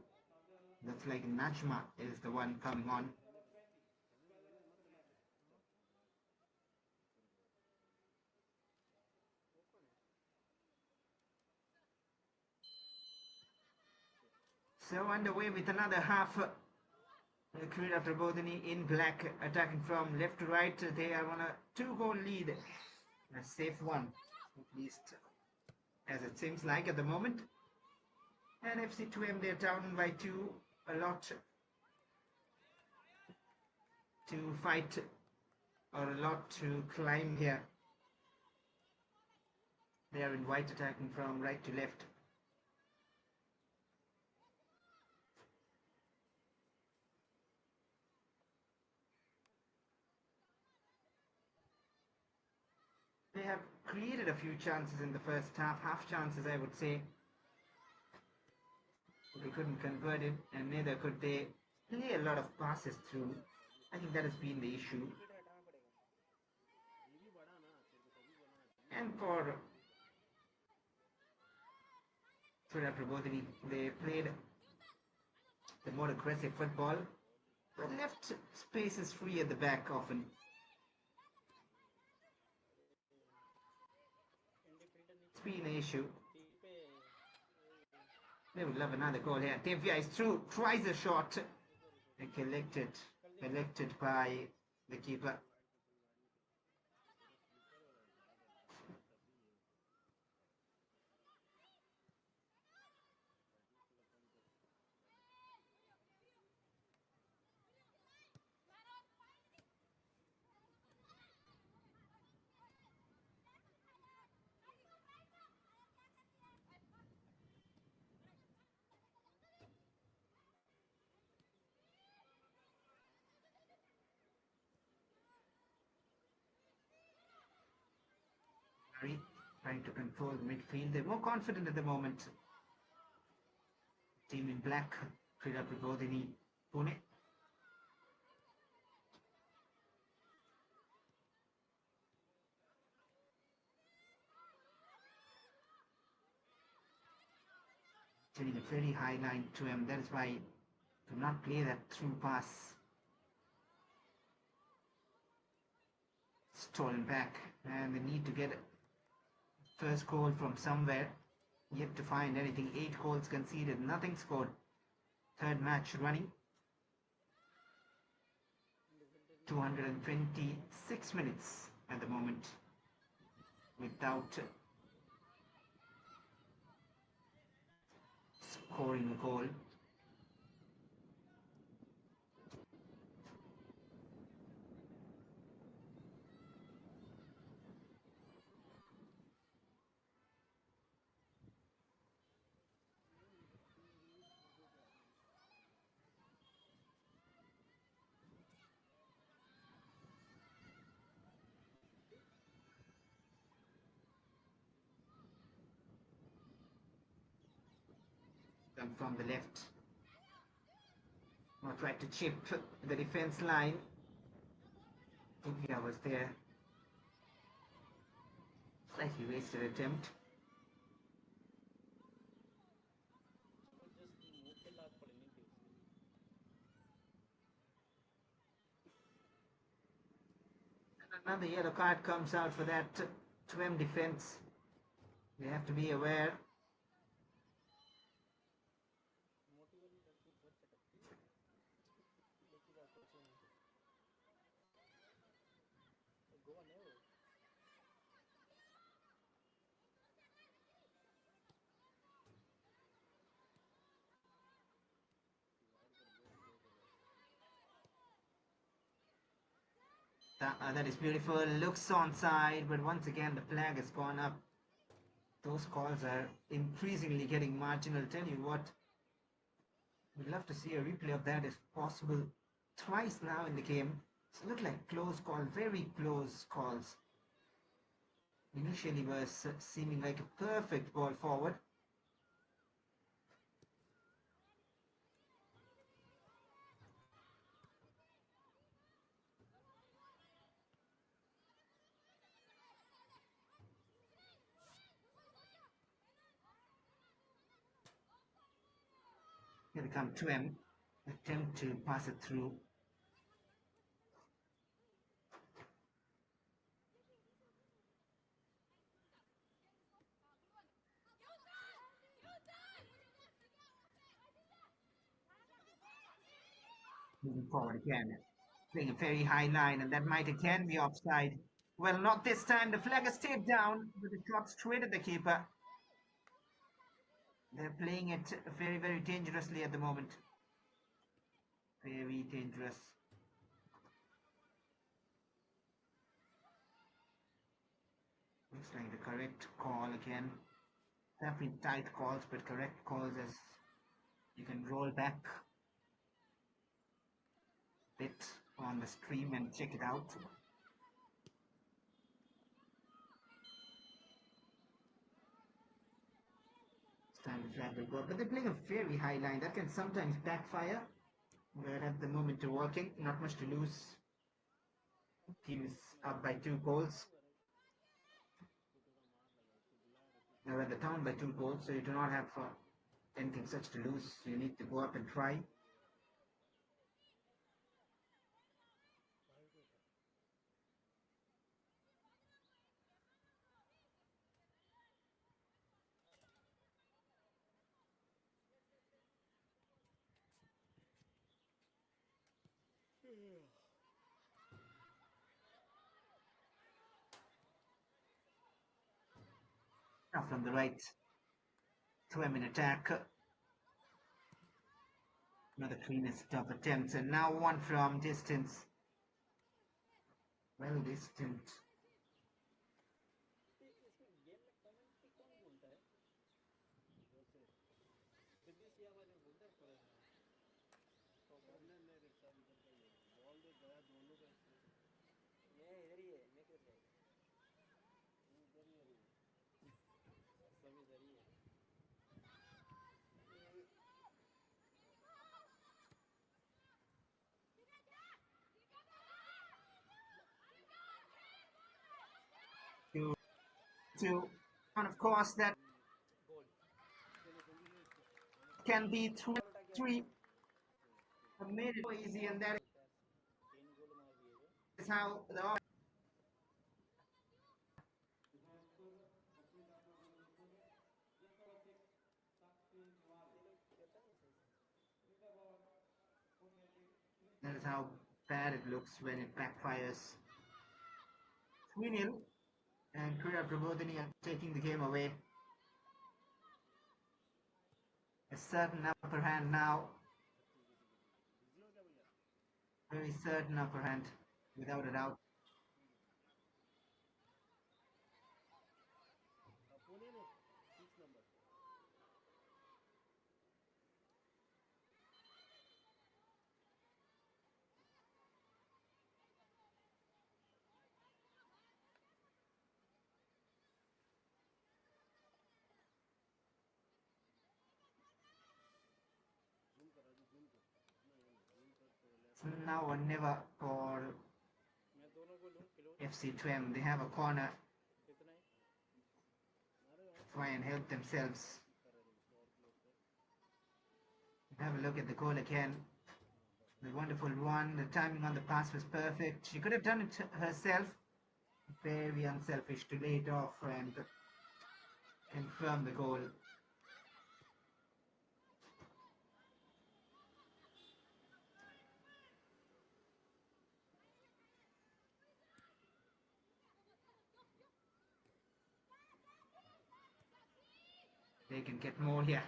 Looks like Nachma is the one coming on. So underway with another half. Krida Prabodhini in black, attacking from left to right. They are on a 2-goal lead. A safe one, at least as it seems like at the moment. And FC Tuem, they're down by 2. A lot to fight, or a lot to climb here. They are in white, attacking from right to left. They have created a few chances in the first half chances I would say. They couldn't convert it, and neither could they play a lot of passes through. I think that has been the issue. And for Krida Prabodhini, they played the more aggressive football, but left spaces free at the back often. It's been an issue. They would love another goal here. Devya is through, tries a shot, and collected by the keeper. Trying to control the midfield. They're more confident at the moment. Team in black, Krida Prabodhini, Pune. Sending a very high line to him. That is why do not play that through pass. Stolen back, and they need to get first goal from somewhere. Yet to find anything. 8 goals conceded, nothing scored. Third match running. 226 minutes at the moment without scoring a goal. Come from the left. Now tried to chip the defense line. India was there. Slightly wasted attempt. Another yellow card comes out for that Tuem defense. They have to be aware. That is beautiful. Looks onside, but once again the flag has gone up. Those calls are increasingly getting marginal. Tell you what, we'd love to see a replay of that if possible. Twice now in the game. It looked like close call, very close calls. Initially was seeming like a perfect ball forward. Here they come, Tuem. Attempt to pass it through. Moving forward again. Playing a very high line, and that might again be offside. Well, not this time. The flag has stayed down, but the shot straight at the keeper. They're playing it very, very dangerously at the moment. Very dangerous. Looks like the correct call again. There have been tight calls, but correct calls as you can roll back a bit on the stream and check it out. It's time to flag will go, but they're playing a very high line. That can sometimes backfire. But at the moment they're working, not much to lose. Team is up by 2 goals. They're at the town by 2 goals, so you do not have anything such to lose. You need to go up and try. Now from the right, Tuem in attack. Another cleanest of attempts, and now one from distance. Well distant. To and of course that can be 3. Made it so easy, and that is how the that is how bad it looks when it backfires. 3-0, and Krida Prabodhini are taking the game away. A certain upper hand now. Very certain upper hand, without a doubt. It's now or never for FC Tuem. They have a corner. Try and help themselves. Have a look at the goal again. The wonderful one. The timing on the pass was perfect. She could have done it herself. Very unselfish to lay it off and confirm the goal. They can get more here.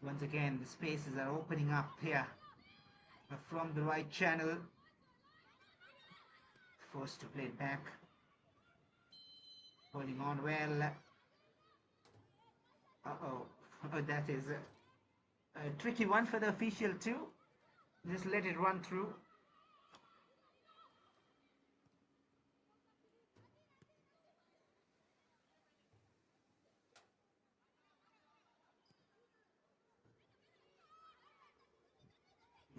Once again, the spaces are opening up here from the right channel. Forced to play it back. Holding on well. Uh-oh. Oh, that is a tricky one for the official too. Just let it run through.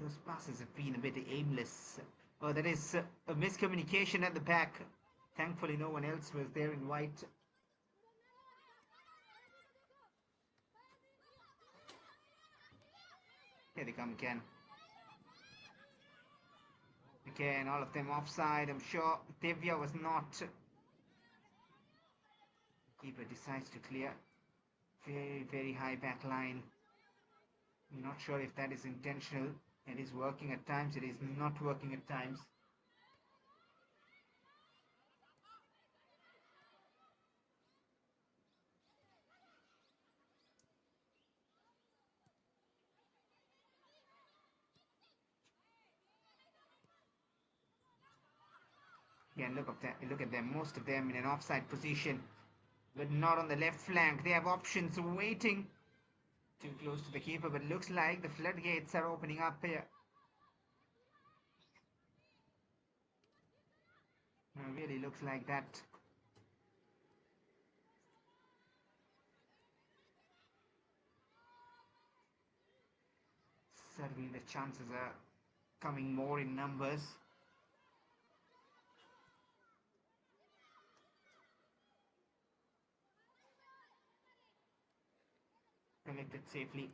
Those passes have been a bit aimless. Oh, that is a miscommunication at the back. Thankfully, no one else was there in white. Here they come again. Again, all of them offside. I'm sure Divya was not. Keeper decides to clear. Very, very high back line. I'm not sure if that is intentional. It is working at times. It is not working at times. Yeah, look at them. Most of them in an offside position, but not on the left flank. They have options waiting. Too close to the keeper, but looks like the floodgates are opening up here. Really looks like that. Certainly the chances are coming more in numbers. Collected safely.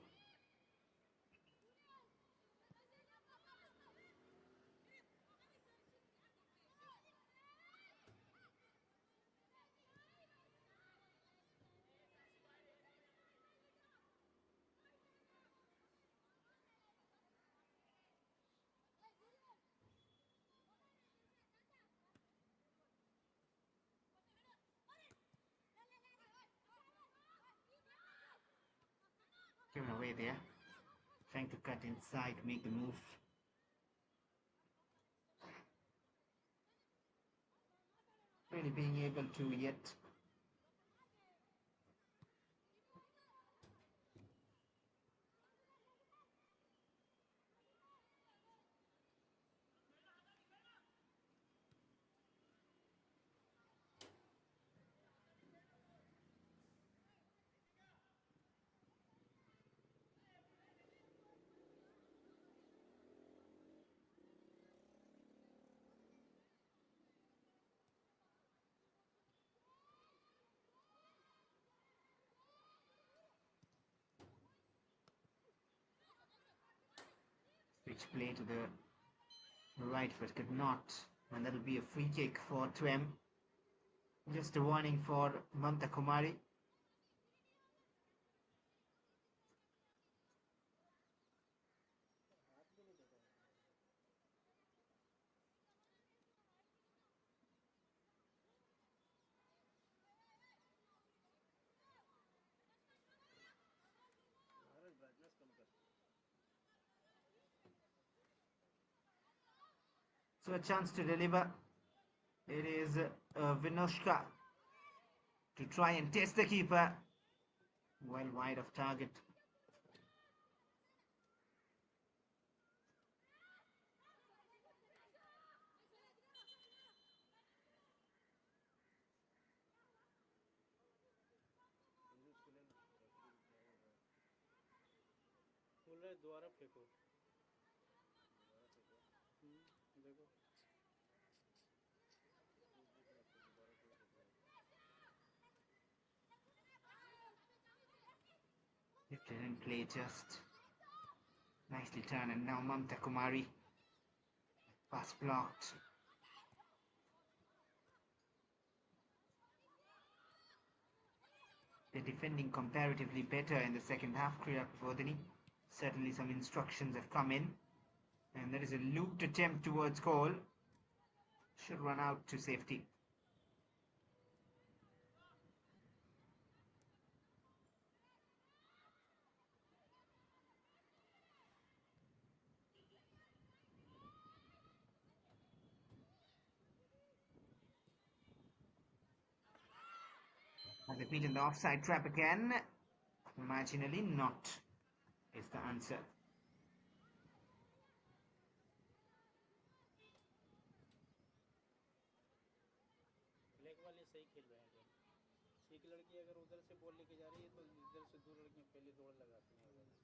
Given away there. Trying to cut inside, make the move. Really being able to yet switch play to the right foot, could not, and that'll be a free kick for Tuem. Just a warning for Mamta Kumari. So a chance to deliver. It is Vinoshka to try and test the keeper. Well wide of target. बोल रहे दोबारा फेंको देखो It didn't play just. Nicely turned, and now Mamta Kumari. Pass blocked. They're defending comparatively better in the second half, Krida Prabodhini. Certainly some instructions have come in. And there is a looped attempt towards goal. Should run out to safety. Has it been in the offside trap again? Marginally not is the answer. Black वाले सही खेल रहे हैं game. एक लड़की अगर उधर से बॉल लेके जा रही है तो इधर से दो लड़कियां पहले दौड़ लगाती हैं उधर.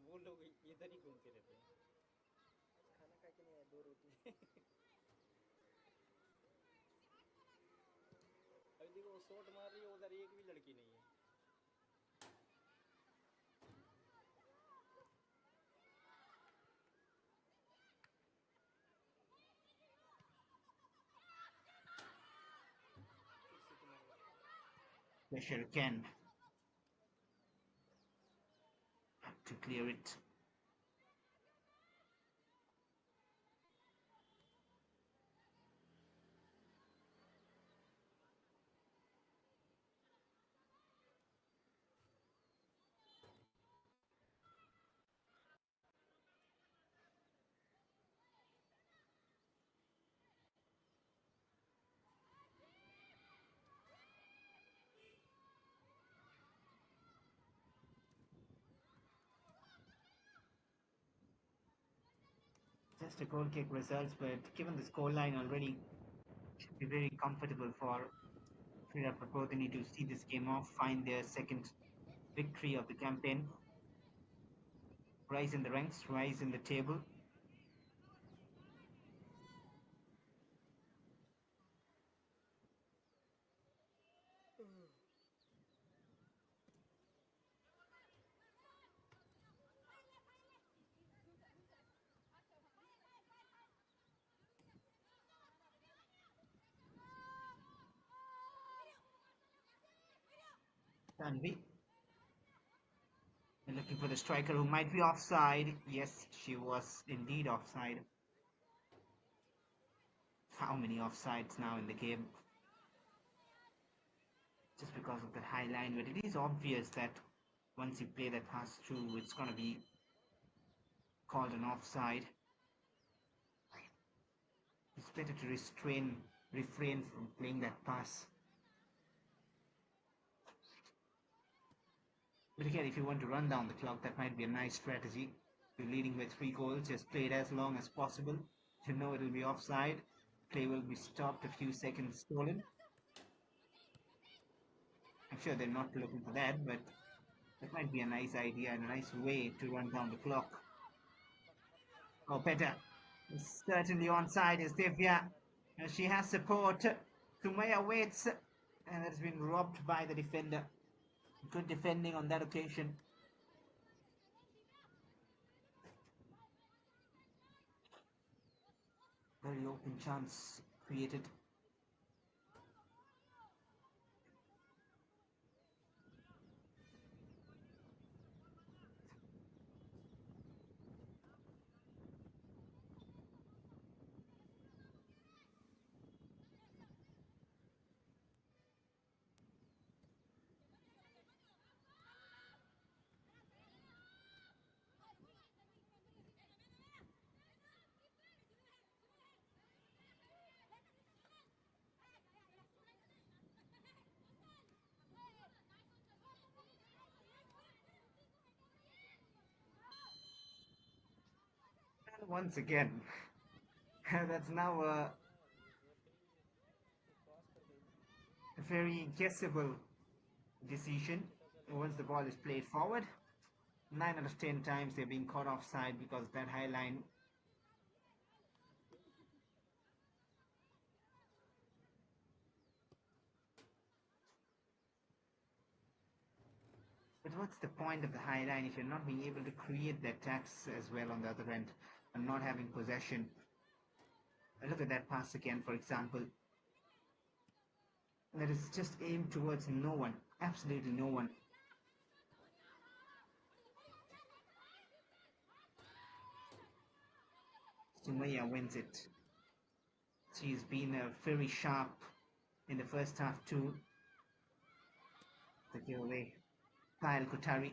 वो लोग इधर ही घूमते रहते हैं. आज खाना खा के नहीं आया, 2 रोटी. अभी देखो वो शॉट मार रही है, उधर एक भी लड़की नहीं है. Pressure again. Have to clear it. Just a goal kick results, but given the scoreline already, it should be very comfortable for Krida Prabodhini to see this game off, find their second victory of the campaign, rise in the ranks, rise in the table. Tanvi. We're looking for the striker who might be offside. Yes, she was indeed offside. How many offsides now in the game? Just because of the high line, but it is obvious that once you play that pass through, it's going to be called an offside. It's better to refrain from playing that pass. But again, if you want to run down the clock, that might be a nice strategy. You're leading by 3 goals, just play it as long as possible. You know it will be offside. Play will be stopped, a few seconds stolen. I'm sure they're not looking for that, but that might be a nice idea and a nice way to run down the clock. Oh, better. It's certainly onside is Divya. She has support. Sumaya waits and has been robbed by the defender. Good defending on that occasion. Very open chance created. And once again, that's now a very guessable decision. Once the ball is played forward, 9 out of 10 times they're being caught offside because that high line. But what's the point of the high line if you're not being able to create the attacks as well on the other end and not having possession? Look at that pass again, for example. That is just aimed towards no one, absolutely no one. Sumaya wins it. She's been very sharp in the first half too. The giveaway. Kyle Kotari.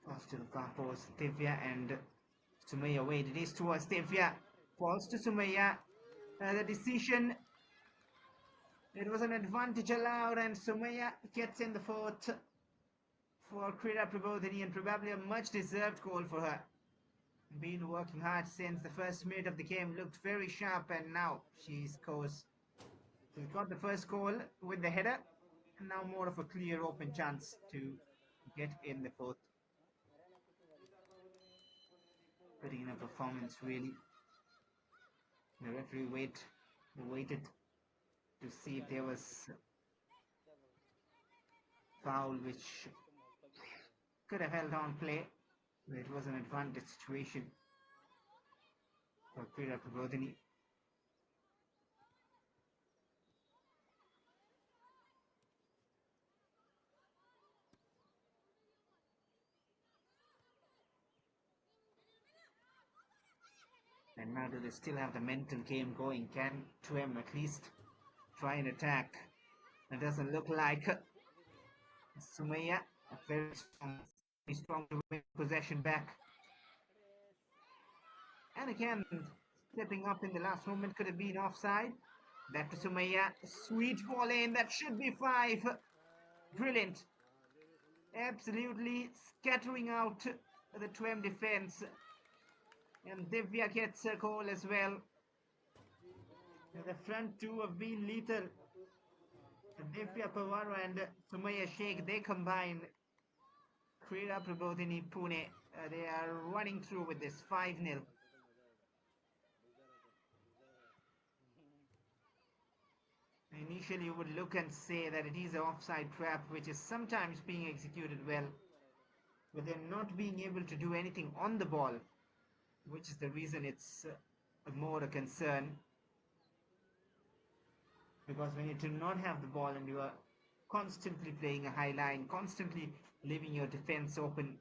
Falls to the far post. Divya and Sumaya wait. It is towards Divya. Falls to Sumaya. The decision, it was an advantage allowed, and Sumaya gets in the fourth for Krida Prabodhini, and probably a much deserved goal for her. Been working hard since the first minute of the game, looked very sharp, and now she scores. She's got the first goal with the header, and now more of a clear open chance to get in the fourth. Putting in a performance, really. The referee waited to see if there was foul which could have held on play, but it was an advantage situation for Krida Prabodhini. And now do they still have the mental game going? Can Tuem at least try and attack? It doesn't look like Sumaya, very strong to win possession back. And again, stepping up in the last moment, could have been offside. Back to Sumaya, sweet ball in, that should be 5. Brilliant. Absolutely scattering out the Tuem defense. And Divya gets a goal as well. The front two have been lethal. Divya Pawar and Sumaya Sheikh, they combine. Krida Prabodhini Pune, they are running through with this 5-0. Initially you would look and say that it is an offside trap which is sometimes being executed well, but they're not being able to do anything on the ball, which is the reason it's more a concern. Because when you do not have the ball and you are constantly playing a high line, constantly leaving your defense open,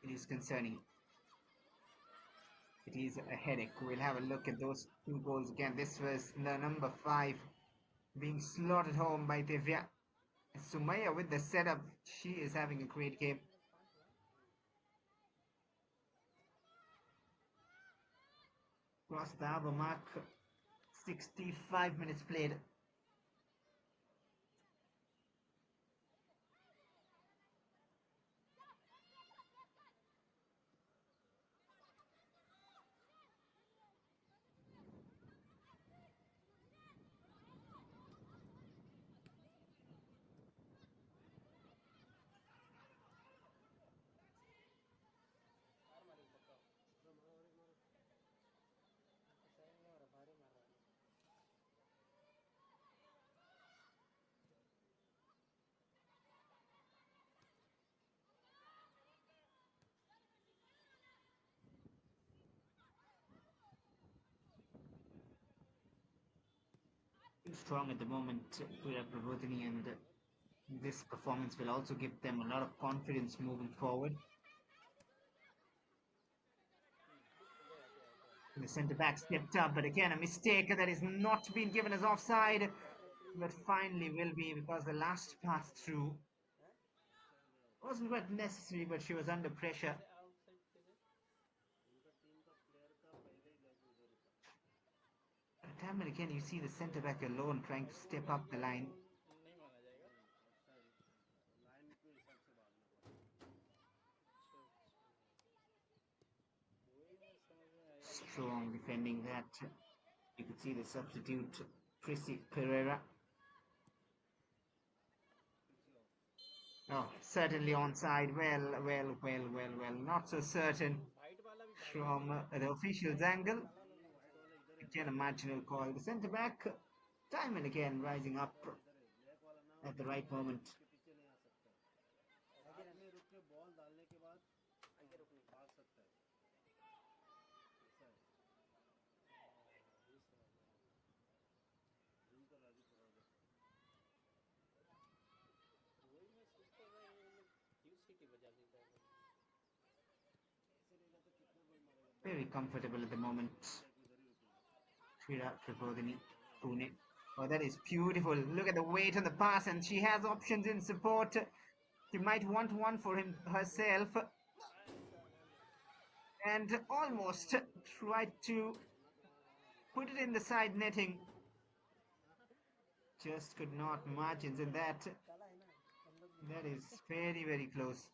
it is concerning. It is a headache. We'll have a look at those 2 goals again. This was the number 5 being slaughtered home by Divya. Sumaya with the setup, she is having a great game. Crossed the hour mark, 65 minutes played. Strong at the moment, Krida Prabodhini, and this performance will also give them a lot of confidence moving forward. The centre back stepped up, but again a mistake that is not been given as offside, but finally will be, because the last pass through wasn't quite necessary, but she was under pressure. Time and again you see the centre back alone trying to step up the line. Strong defending that. You could see the substitute, Prissy Pereira. Oh, certainly onside. Well. Not so certain from the official's angle. Again, a marginal call. The centre back, time and again, rising up at the right moment. Very comfortable at the moment. Krida Prabodhini, Pune. Oh, that is beautiful. Look at the weight on the pass, and she has options in support. She might want one for herself. And almost tried to put it in the side netting. Just could not margins in that. That is very, very close.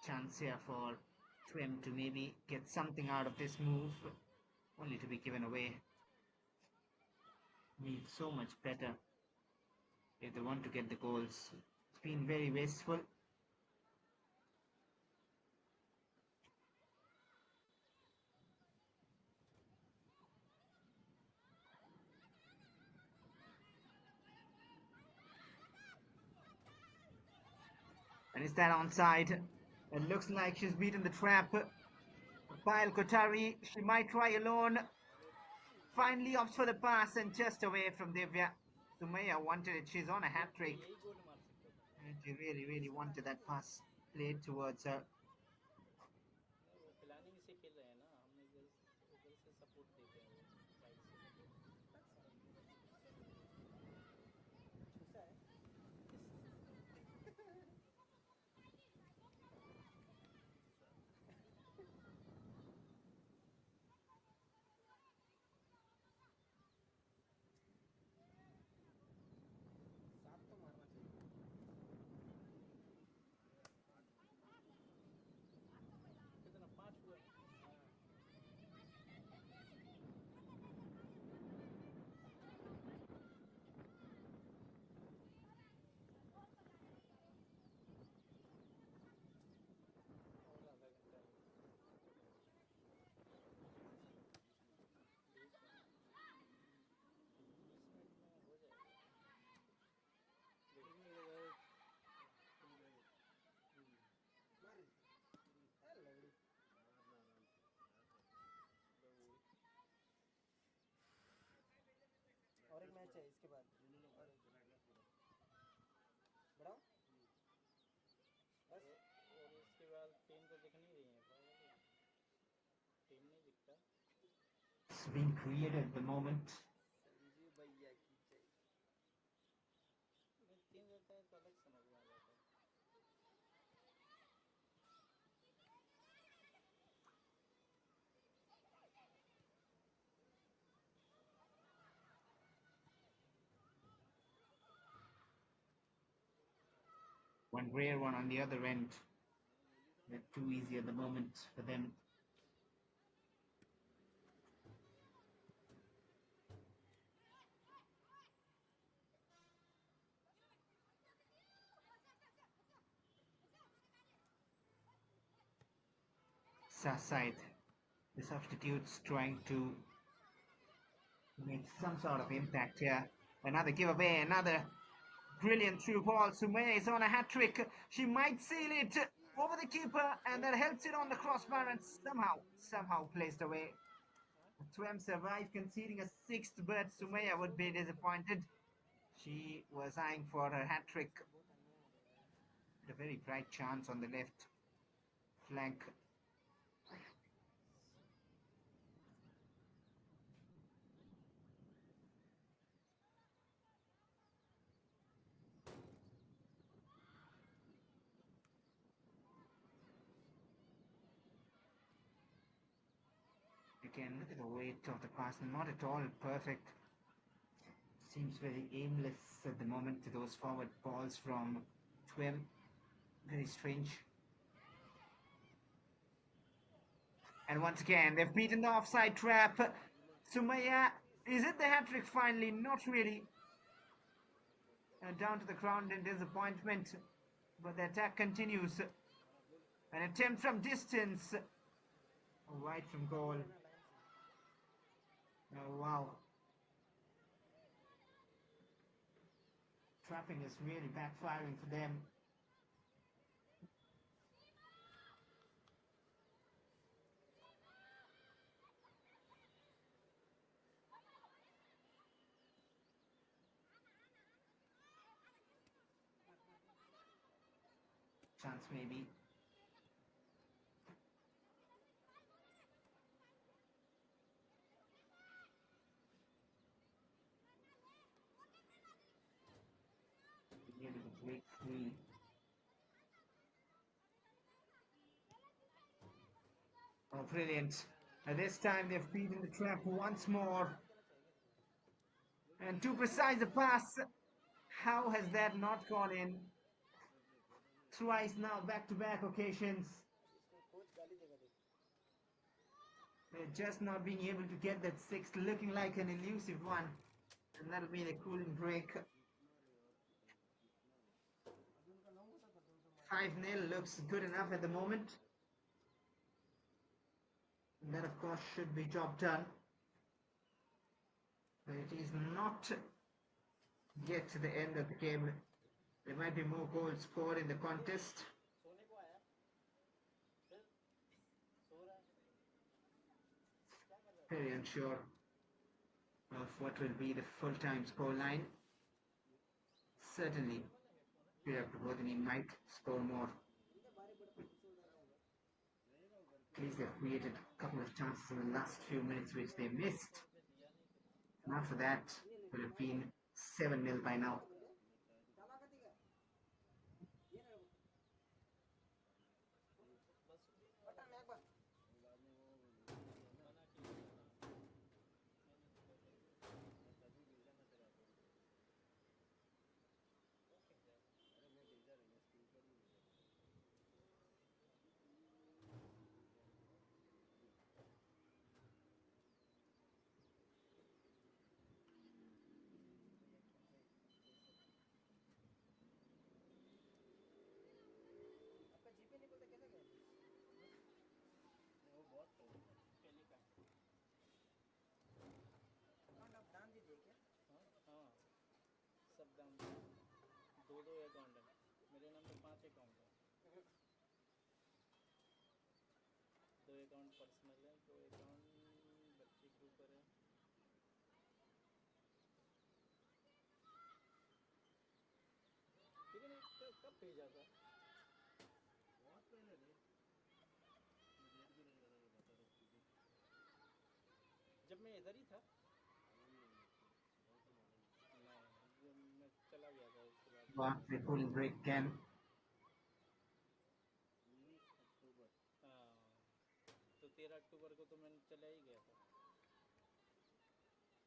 Chance here for Tuem to maybe get something out of this move, only to be given away. Need so much better if they want to get the goals. It's been very wasteful. And is that onside? It looks like she's beaten the trap. Pyle Kotari, she might try alone. Finally opts for the pass and just away from Divya. Sumaya wanted it. She's on a hat-trick. यही गोल मार सकता था And she really, really wanted that pass played towards her. वो planning से खेल रहे हैं ना हमने उधर से सपोर्ट देते हैं वो साइड से कितना 5 हुआ हाँ और आधा घंटा है 20 मिनट में हो जाएगा देखेंगे अगर और एक मैच है इसके बाद और बढ़ाओ बस और इसके बाद टीम तो दिख नहीं रही है पागल है टीम नहीं दिखता It's being created at the moment. Sanjeev भैया की जय नहीं टीम रहता है तो अलग समझ में आ जाता है One rare one on the other end. They're too easy at the moment for them. Side, the substitutes trying to make some sort of impact here. Another giveaway, another brilliant through ball. Sumaya is on a hat-trick. She might seal it over the keeper, and that helps it on the crossbar and somehow placed away. Tuem survived, conceding a sixth, but Sumaya would be disappointed. She was eyeing for her hat-trick. A very bright chance on the left flank. again, look at the weight of the pass. Not at all perfect. Seems very aimless at the moment. Those forward balls from Tuem. Very strange. And once again, they've beaten the offside trap. Sumaya, is it the hat-trick finally? Not really. Down to the ground in disappointment. But the attack continues. An attempt from distance. Wide from goal. Oh, wow. Trapping is really backfiring for them. Chance maybe. Nearly the break free. Oh, brilliant. And this time they've beaten the trap once more. And too precise a pass. How has that not gone in? Twice now, back-to-back occasions. They're just not being able to get that sixth, looking like an elusive one. And that'll be the cooling break. 5-0 looks good enough at the moment. And that, of course, should be job done. But it is not yet to the end of the game. There might be more goals scored in the contest. सोने को आया फिर सो रहा है क्या कर रहा है Very unsure of what will be the full-time scoreline. Certainly, Prabodhini might score more. At least they've created a couple of chances in the last few minutes which they missed. And after that, it would have been 7-0 by now. आपका जीपे निकलता कैसे गया वो बहुत पहले का account आप डाल दीजिए क्या हाँ हाँ सब दाम दो दो अकाउंट है मेरे नाम पे 5 अकाउंट है दो अकाउंट पर्सनल है दो अकाउंट बच्चे के ऊपर है ठीक है ना कब भेजा था बहुत पहले रे जब मैं इधर ही था मैं चला गया था उसके बाद Well, the cooling break again. हाँ तो 13 अक्टूबर को तो मैं चला ही गया था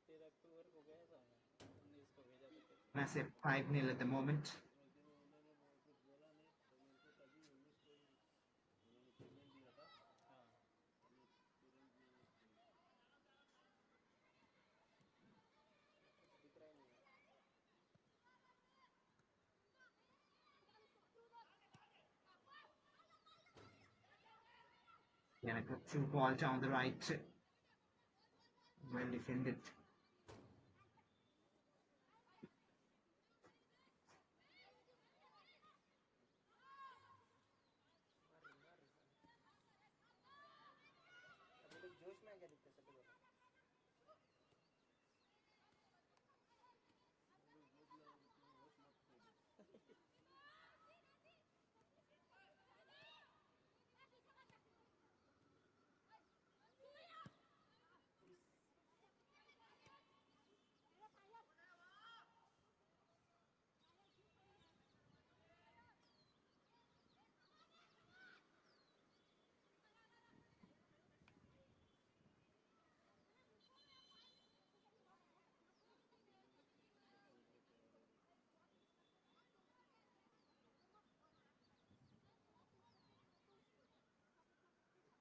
13 अक्टूबर को गया था मैं 19 को भेजा था Massive 5-0 at the moment. हाँ दिख रहा ही नहीं है Yeah, I got through ball down the right. Well defended. अभी लोग जोश में क्या दिखते सभी लोग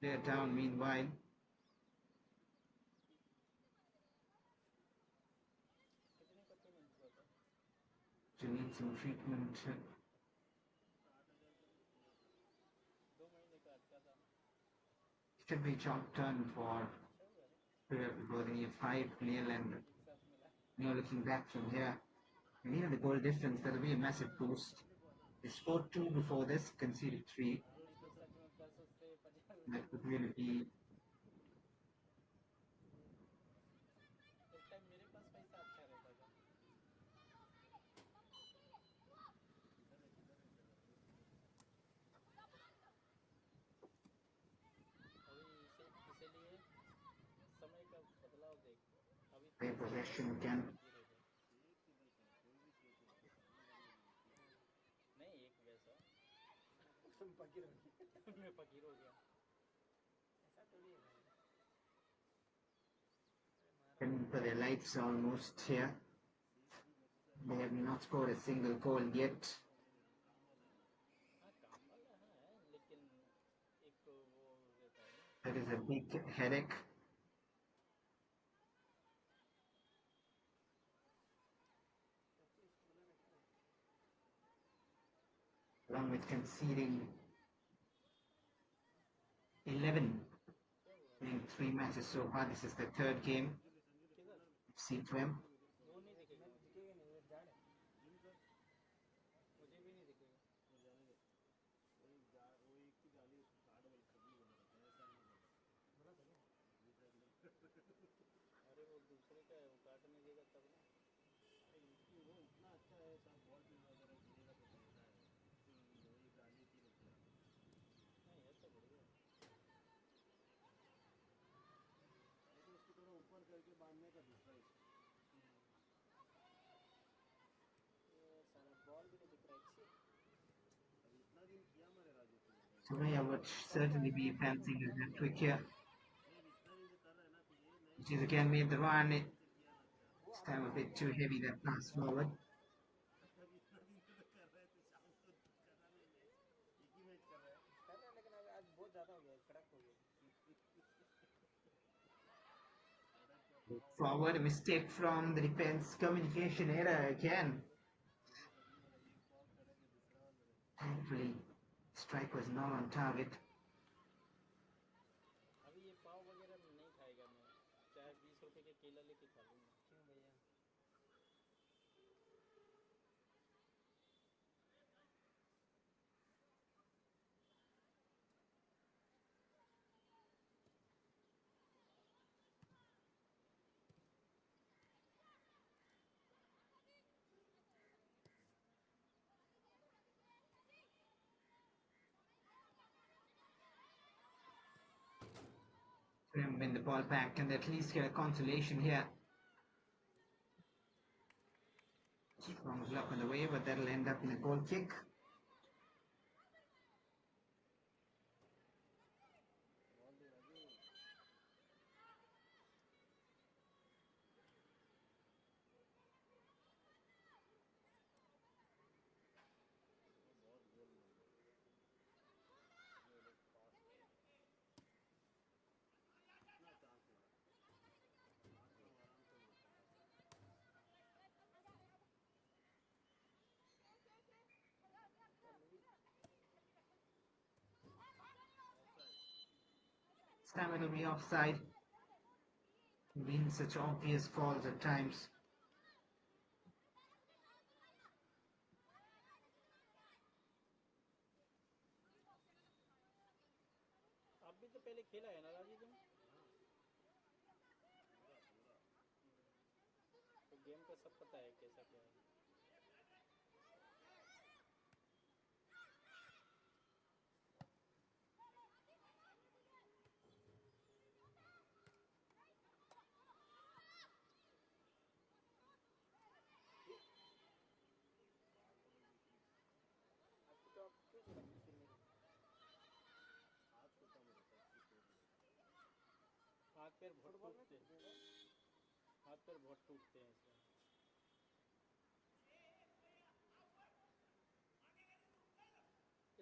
They're down meanwhile. कितने का पेमेंट हुआ था? To need some treatment. 2 महीने का अटका था ना? Should be job done for अच्छा हुआ ना? Prabodhini 5-0, and एक साथ मिला। looking back from here, and even the goal difference, that'll be a massive boost. They scored 2 before this, conceded 3. नहीं तो सच में 10 से 50 That would really be. उस टाइम मेरे पास पैसा अच्छा रहता था। अभी इसीलिए समय का बदलाव देख, अभी Play possession again. धीरे धीरे नहीं एक वैसा तुम फकीर हो गए। मैं फकीर हो गया। ऐसा थोड़ी है भाई। But their lives are almost here. They have not scored a single goal yet. हाँ काम वाला है लेकिन एक तो वो रहता है ना। That is a big headache. Along with conceding 11 क्या हुआ in 3 matches so far. This is the 3rd game. किधर? Tuem. वो नहीं दिखेगा मैं दिखेगा नहीं, वो झाड़ है। मुझे भी नहीं दिखेगा। बोला था क्या? अरे वो दूसरे का है, वो काटने देगा तब ना। नहीं है तो बढ़िया। ये सारा बॉल भी नहीं दिख रहा है। So Maya would certainly be fancying a hattrick here. She's again made the run. This time a bit too heavy, that pass forward. कर रहा है लेकिन आज बहुत ज़्यादा हो गया, कड़क हो गया। Forward, a mistake from the defense. Communication error again. Thankfully, strike was not on target. अभी ये पाव वगैरह नहीं खाएगा मैं, चाहे 20 रुपए के केला लेके खा लूँगा। क्यों भैया? Tuem win the ball back and at least get a consolation here. Strong block on the way, but that'll end up in a goal kick. This time it'll be offside. Being such obvious calls at times. अब भी तो पहले खेला है ना राजी तुम? तो गेम का सब पता है कैसा क्या है। आपको तो आप क्यों जरूरत है खेलने की? हाथ पैर बहुत फुटबॉल में टूटते हैं, खेलते हैं हाथ पैर बहुत टूटते हैं इसमें।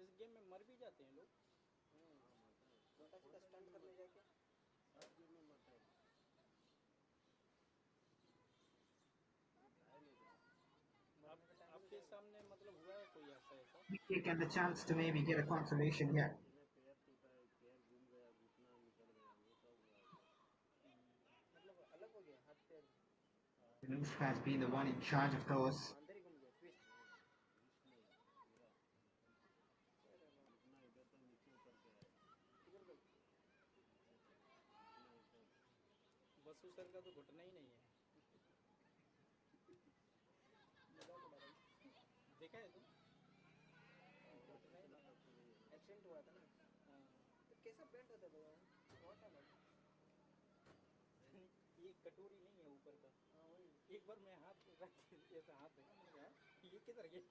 इस गेम में मर भी जाते हैं लोग। तो उल्टा सीधा स्टंट करने जाके आपके सामने मतलब हुआ है कोई ऐसा ऐसा? Taken the chance to maybe get a consolation here. मतलब अलग हो गया हाथ पैर Nush has been the one in charge of those. अंदर ही घूम गया ट्विस्ट किधर गई बसु सर का तो घुटना ही नहीं है। देखा है तुम? घुटना ही नहीं। एक्सीडेंट हुआ था ना हाँ। तो कैसा बेंड होता है भैया बहुत अलग ये कटोरी नहीं है ऊपर का। हाँ वही एक बार मैं हाथ रख के ऐसा हाथ देखा मैंने कहा ये किधर गया?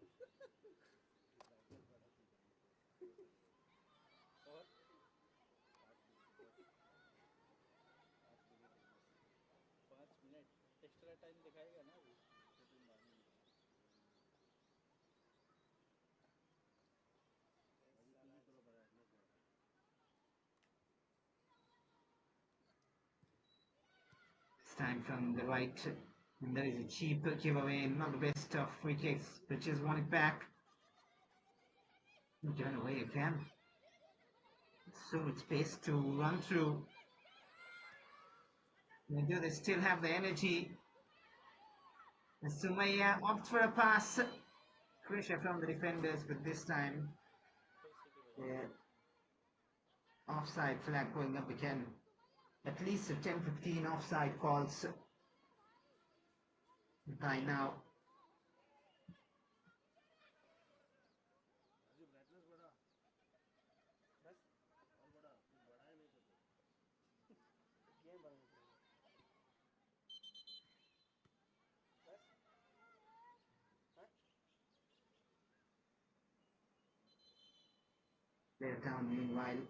और 5 मिनट एक्स्ट्रा टाइम दिखाएगा ना अभी। This time from the right. And there is a cheap giveaway, not the best of free kicks. Bridges won it back. Given away again. So much space to run through. They still have the energy. And Sumaya opts for a pass. Pressure from the defenders, but this time the offside flag going up again. At least 10-15 offside calls by now. Game बनानी पड़ेगी बस हाँ They're down meanwhile.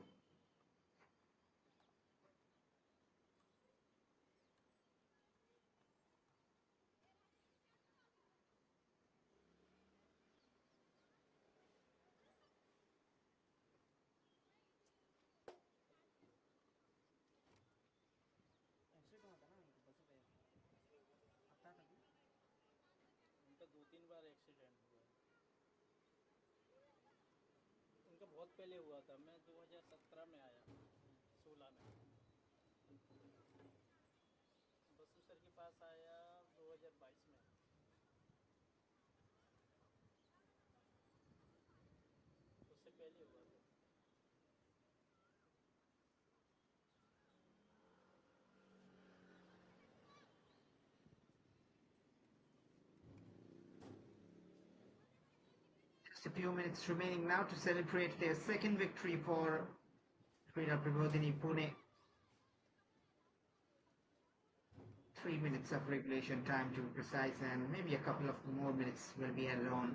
Accident हुआ था ना उनको बस पे आता था कि उनका 2-3 बार एक्सीडेंट हुआ है। उनका बहुत पहले हुआ था। मैं 2017 में आया, 16 में बसु सर के पास आया 2022 में। उससे पहले हुआ था। Just a few minutes remaining now to celebrate their second victory for Krida Prabodhini Pune. 3 minutes of regulation time to be precise, and maybe a couple of more minutes will be added on.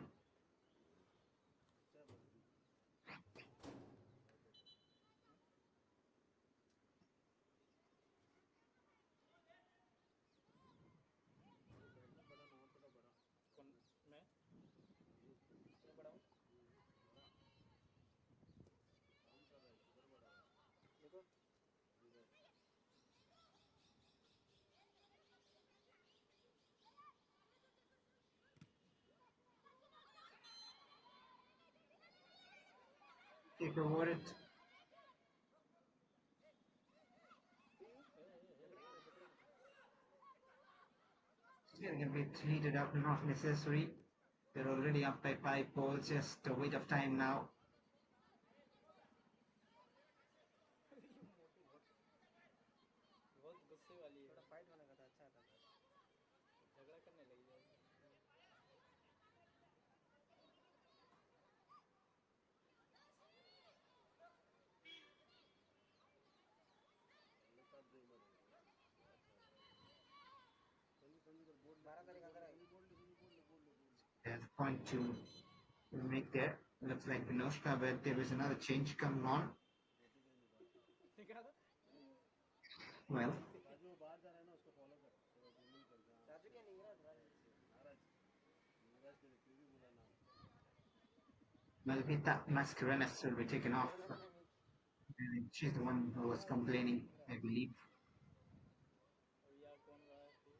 कौन मैं? मैं बढ़ाऊँ देखो Take over it. It's getting a bit heated up, not necessary. They're already up by 5 goals, just a wait of time now. बहुत गुस्से वाली है। थोड़ा फाइट होने का था अच्छा था झगड़ा करने लगी जाएगी। बारह तारीख अंदर आएगी There's a point to make there. Looks like Vinoshka, but there is another change coming on. क्या था? Well, राजू क्या नहीं गिरा Malvita Mascarenas will be taken off. And she's the one who was complaining, I believe. और यहाँ कौन रहा है फिर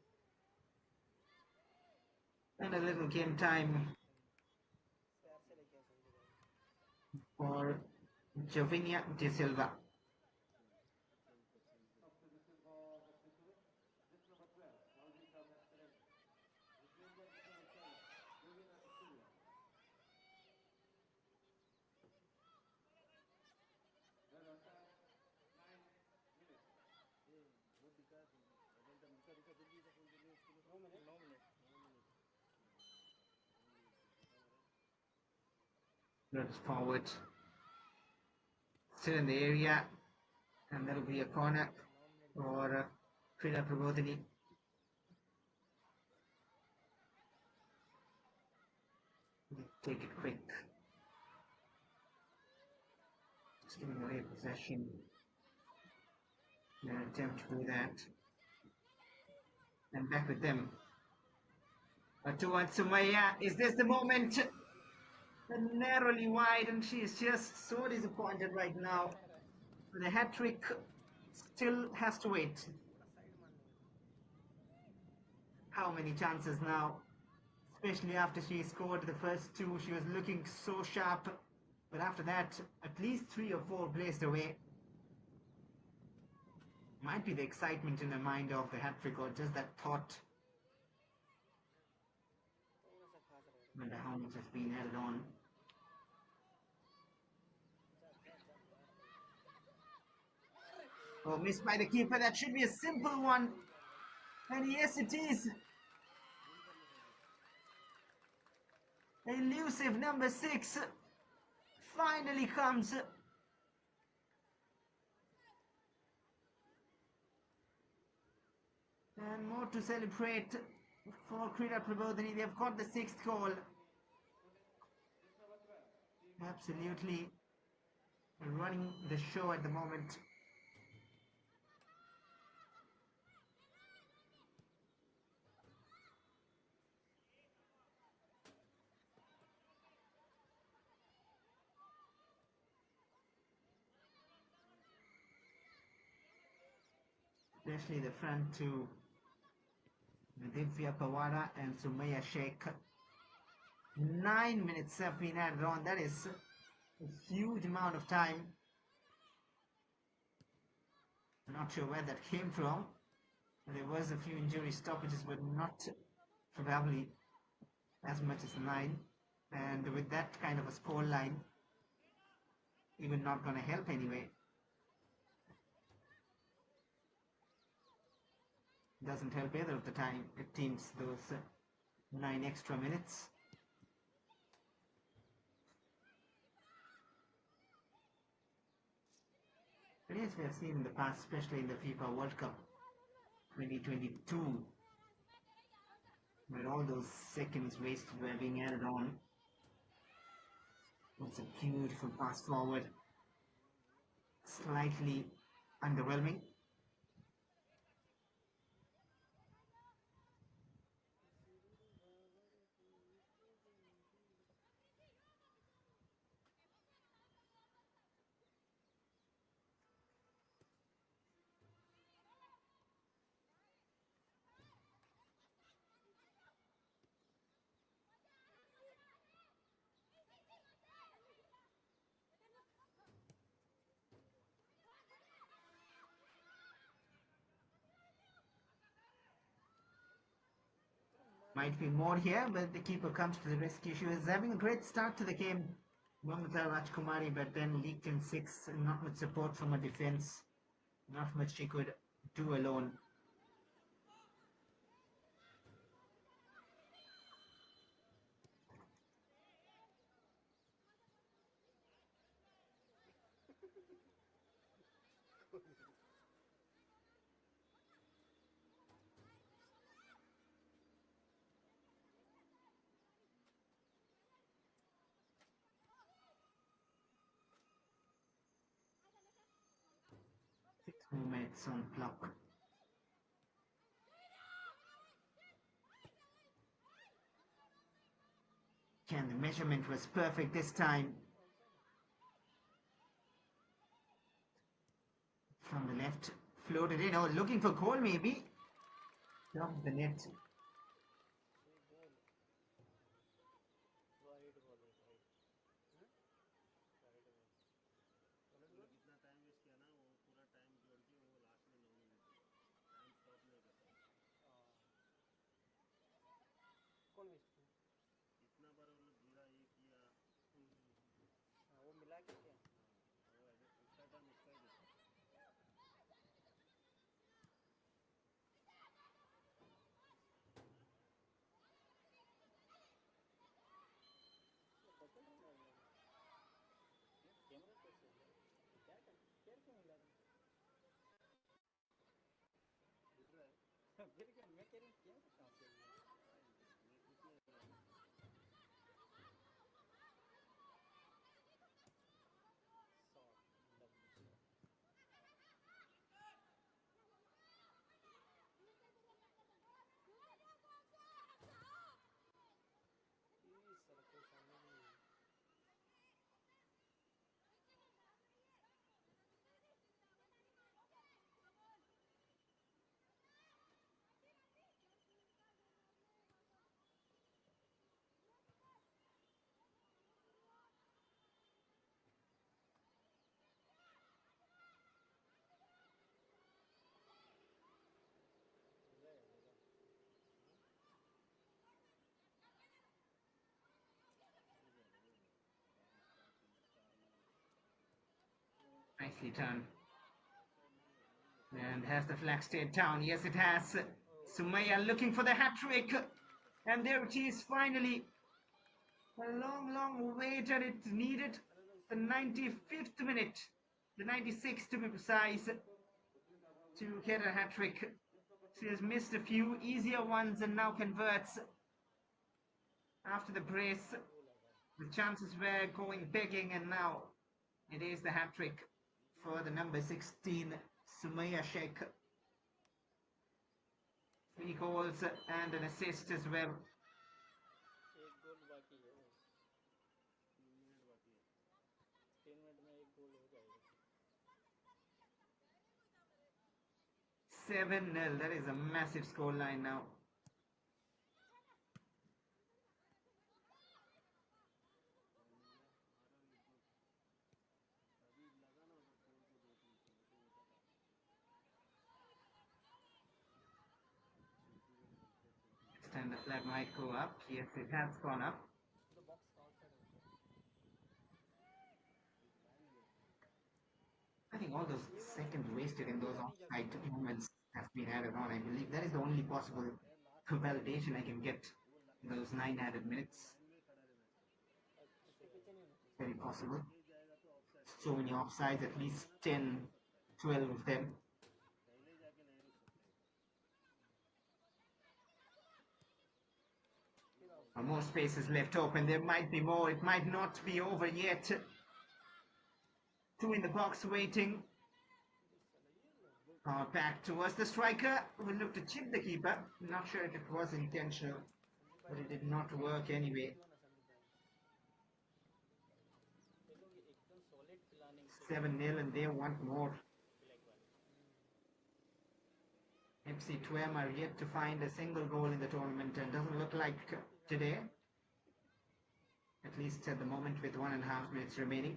And a little game time प्यार से लेके आओ संजू भाई for Jovinia De Silva. Now minute 9 minute Looks forward. Still in the area. And that'll be a corner 9 minute for Krida Prabodhini. Take it quick. Just giving away possession. An attempt to do that. And back with them. Towards Sumaya. Is this the moment? Narrowly wide, and she is just so disappointed right now. The hat-trick still has to wait. थोड़ा side मारने का How many chances now? Especially after she scored the first two, she was looking so sharp. But after that, at least 3 or 4 blazed away. Might be the excitement in the mind of the hat-trick or just that thought थोड़ा सा खास रहेगा when the hounds has been added on. Oh, missed by the keeper. That should be a simple one. And yes, it is. Elusive number 6 finally comes. And more to celebrate for Krida Prabodhini. They've got the 6th goal. Absolutely running the show at the moment. Especially the front two, Divya Pawara and Sumaya Sheikh. 9 minutes have been added on. That is a huge amount of time. I'm not sure where that came from. There was a few injury stoppages, but not probably as much as 9. And with that kind of a score line, even not going to help anyway. Doesn't help either of the time. It teams those 9 extra minutes. But yes, we have seen in the past, especially in the FIFA World Cup 2022, where all those seconds wasted were being added on. It's a beautiful pass forward. Slightly underwhelming. Might be more here, but the keeper comes to the rescue. She was having a great start to the game, Mamata Rajkumari, but then leaked in 6, and not much support from her defense. Not much she could do alone. Six movements on clock. And the measurement was perfect this time. from the left, floated in. Oh, looking for goal maybe. Dropped the net. ये ball wide ball है wide हाँ? Wide ball पलट उसने गया कितना time waste किया ना, वो पूरा टाइम जोड़ के वो लास्ट में 9 मिनट टाइम स्टॉप नहीं करता। कौन वेस्ट किया इतना बार वो लोग गिरा, ये किया। हाँ वो मिला के क्या हाँ, वो एक्स्ट्रा टाइम उसका ही देता। बदल रहा है कैमरा कैसे है क्या कर फिर क्यों मिला रहा दिख रहा है। फिर क्या मैं कह रही हूँ क्या कहाँ से हुआ मैं कुछ नहीं कर रहा। शॉट लवली शॉट ये सर कोई सामने भी नहीं है मिला है मिला Nicely done. And has the flag stayed down? Yes, it has. Sumaya looking for the hat-trick. And there it is, finally. A long wait, and it needed the 95th minute, the 96th to be precise, to get a hat-trick. She has missed a few easier ones and now converts. After the brace, the chances were going begging, and now it is the hat-trick for the number 16, Sumaya Sheikh. 3 goals and an assist as well. एक गोल बाकी है 3 minute बाकी है। 3 minute में एक गोल हो जाएगा 7-0. That is a massive scoreline now. अभी लगा ना उधर पोल को 2-3 तो वो तो होता था। Next time the flag might go up. Yes, it has gone up. the box outside also I think all those seconds wasted in those offside moments have been added on. I believe that is the only possible validation I can get in those 9 added minutes. Line में खड़ा रहना चाहिए। उसके पीछे नहीं होना चाहिए Very possible. आगे जाएगा तो offside, So many offsides, at least 10, 12 of them. पहले जाके नहीं रुक सकते। More spaces left open. There might be more. It might not be over yet. 2 in the box waiting. Back towards the striker. Will look to chip the keeper. Not sure if it was intentional, but it did not work anyway. ये लोग एकदम solid planning से 7-0, and they want more. Black वाले FC Tuem are yet to find a single goal in the tournament, and doesn't look like today. At least at the moment, with 1.5 minutes remaining.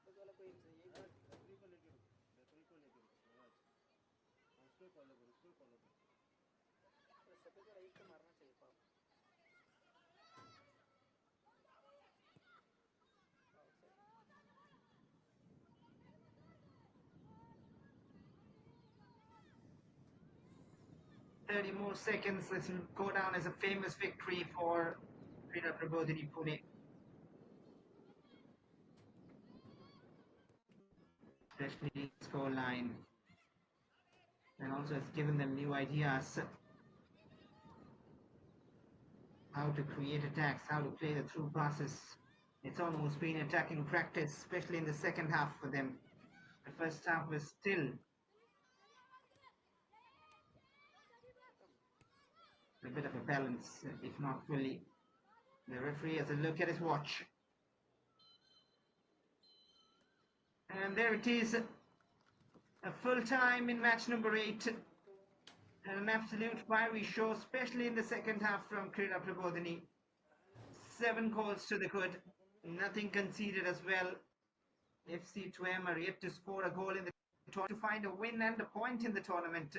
सफेद वाला कोई यही बात referee को लेके रुको, referee को लेके रुको, आवाज उसको फॉलो करो, उसको फॉलो करो। सफेद वाला एक तो मारना चाहिए पाप outside 30 more seconds. This will go down as a famous victory for Krida Prabodhini Pune. Especially scoreline. And also has given them new ideas. how to create attacks, how to play the through passes. It's almost been attacking practice, especially in the second half for them. The first half was still a bit of a balance, if not fully. The referee has a look at his watch. And there it is, a full time in match number 8. And an absolute fiery show, especially in the second half from Krida Prabodhini. 7 goals to the good, nothing conceded as well. FC Tuem are yet to score a goal in the tournament to find a win and a point in the tournament.